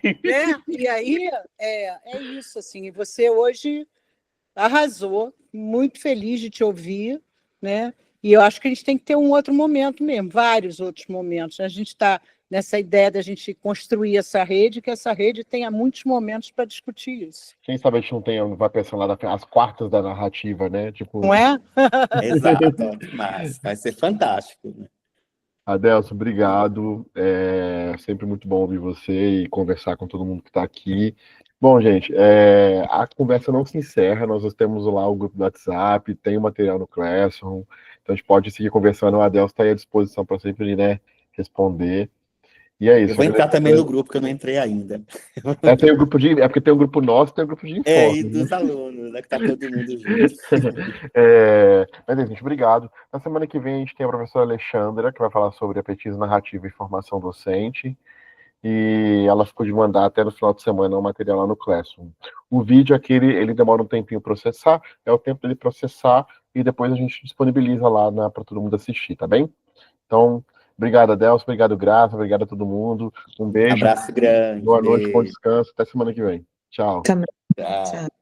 E aí é isso, assim, você hoje arrasou, muito feliz de te ouvir, né? E eu acho que a gente tem que ter um outro momento mesmo, vários outros momentos. A gente está nessa ideia da gente construir essa rede, que essa rede tenha muitos momentos para discutir isso. Quem sabe a gente não vai pensar lá as quartas da narrativa, né? Tipo... Não é? Exato, mas vai ser fantástico, né? Adelson, obrigado. É sempre muito bom ouvir você e conversar com todo mundo que está aqui. Bom, gente, a conversa não se encerra. Nós temos lá o grupo do WhatsApp, tem o material no Classroom, então a gente pode seguir conversando. O Adelson está aí à disposição para sempre, né, responder. E é isso. Eu vou entrar também no grupo, que eu não entrei ainda. Tem o grupo porque tem o grupo nosso e tem o grupo de informe. E dos alunos, né, que tá todo mundo junto. Mas, gente, obrigado. Na semana que vem a gente tem a professora Alexandra, que vai falar sobre a pesquisa narrativa e formação docente. E ela ficou de mandar até no final de semana o material lá no Classroom. O vídeo aqui, ele demora um tempinho para processar, é o tempo dele processar, e depois a gente disponibiliza lá para todo mundo assistir, tá bem? Então, obrigado, Adelson, obrigado, Graça, obrigado a todo mundo. Um beijo. Abraço grande. Boa noite, bom descanso. Até semana que vem. Tchau. Também. Tchau.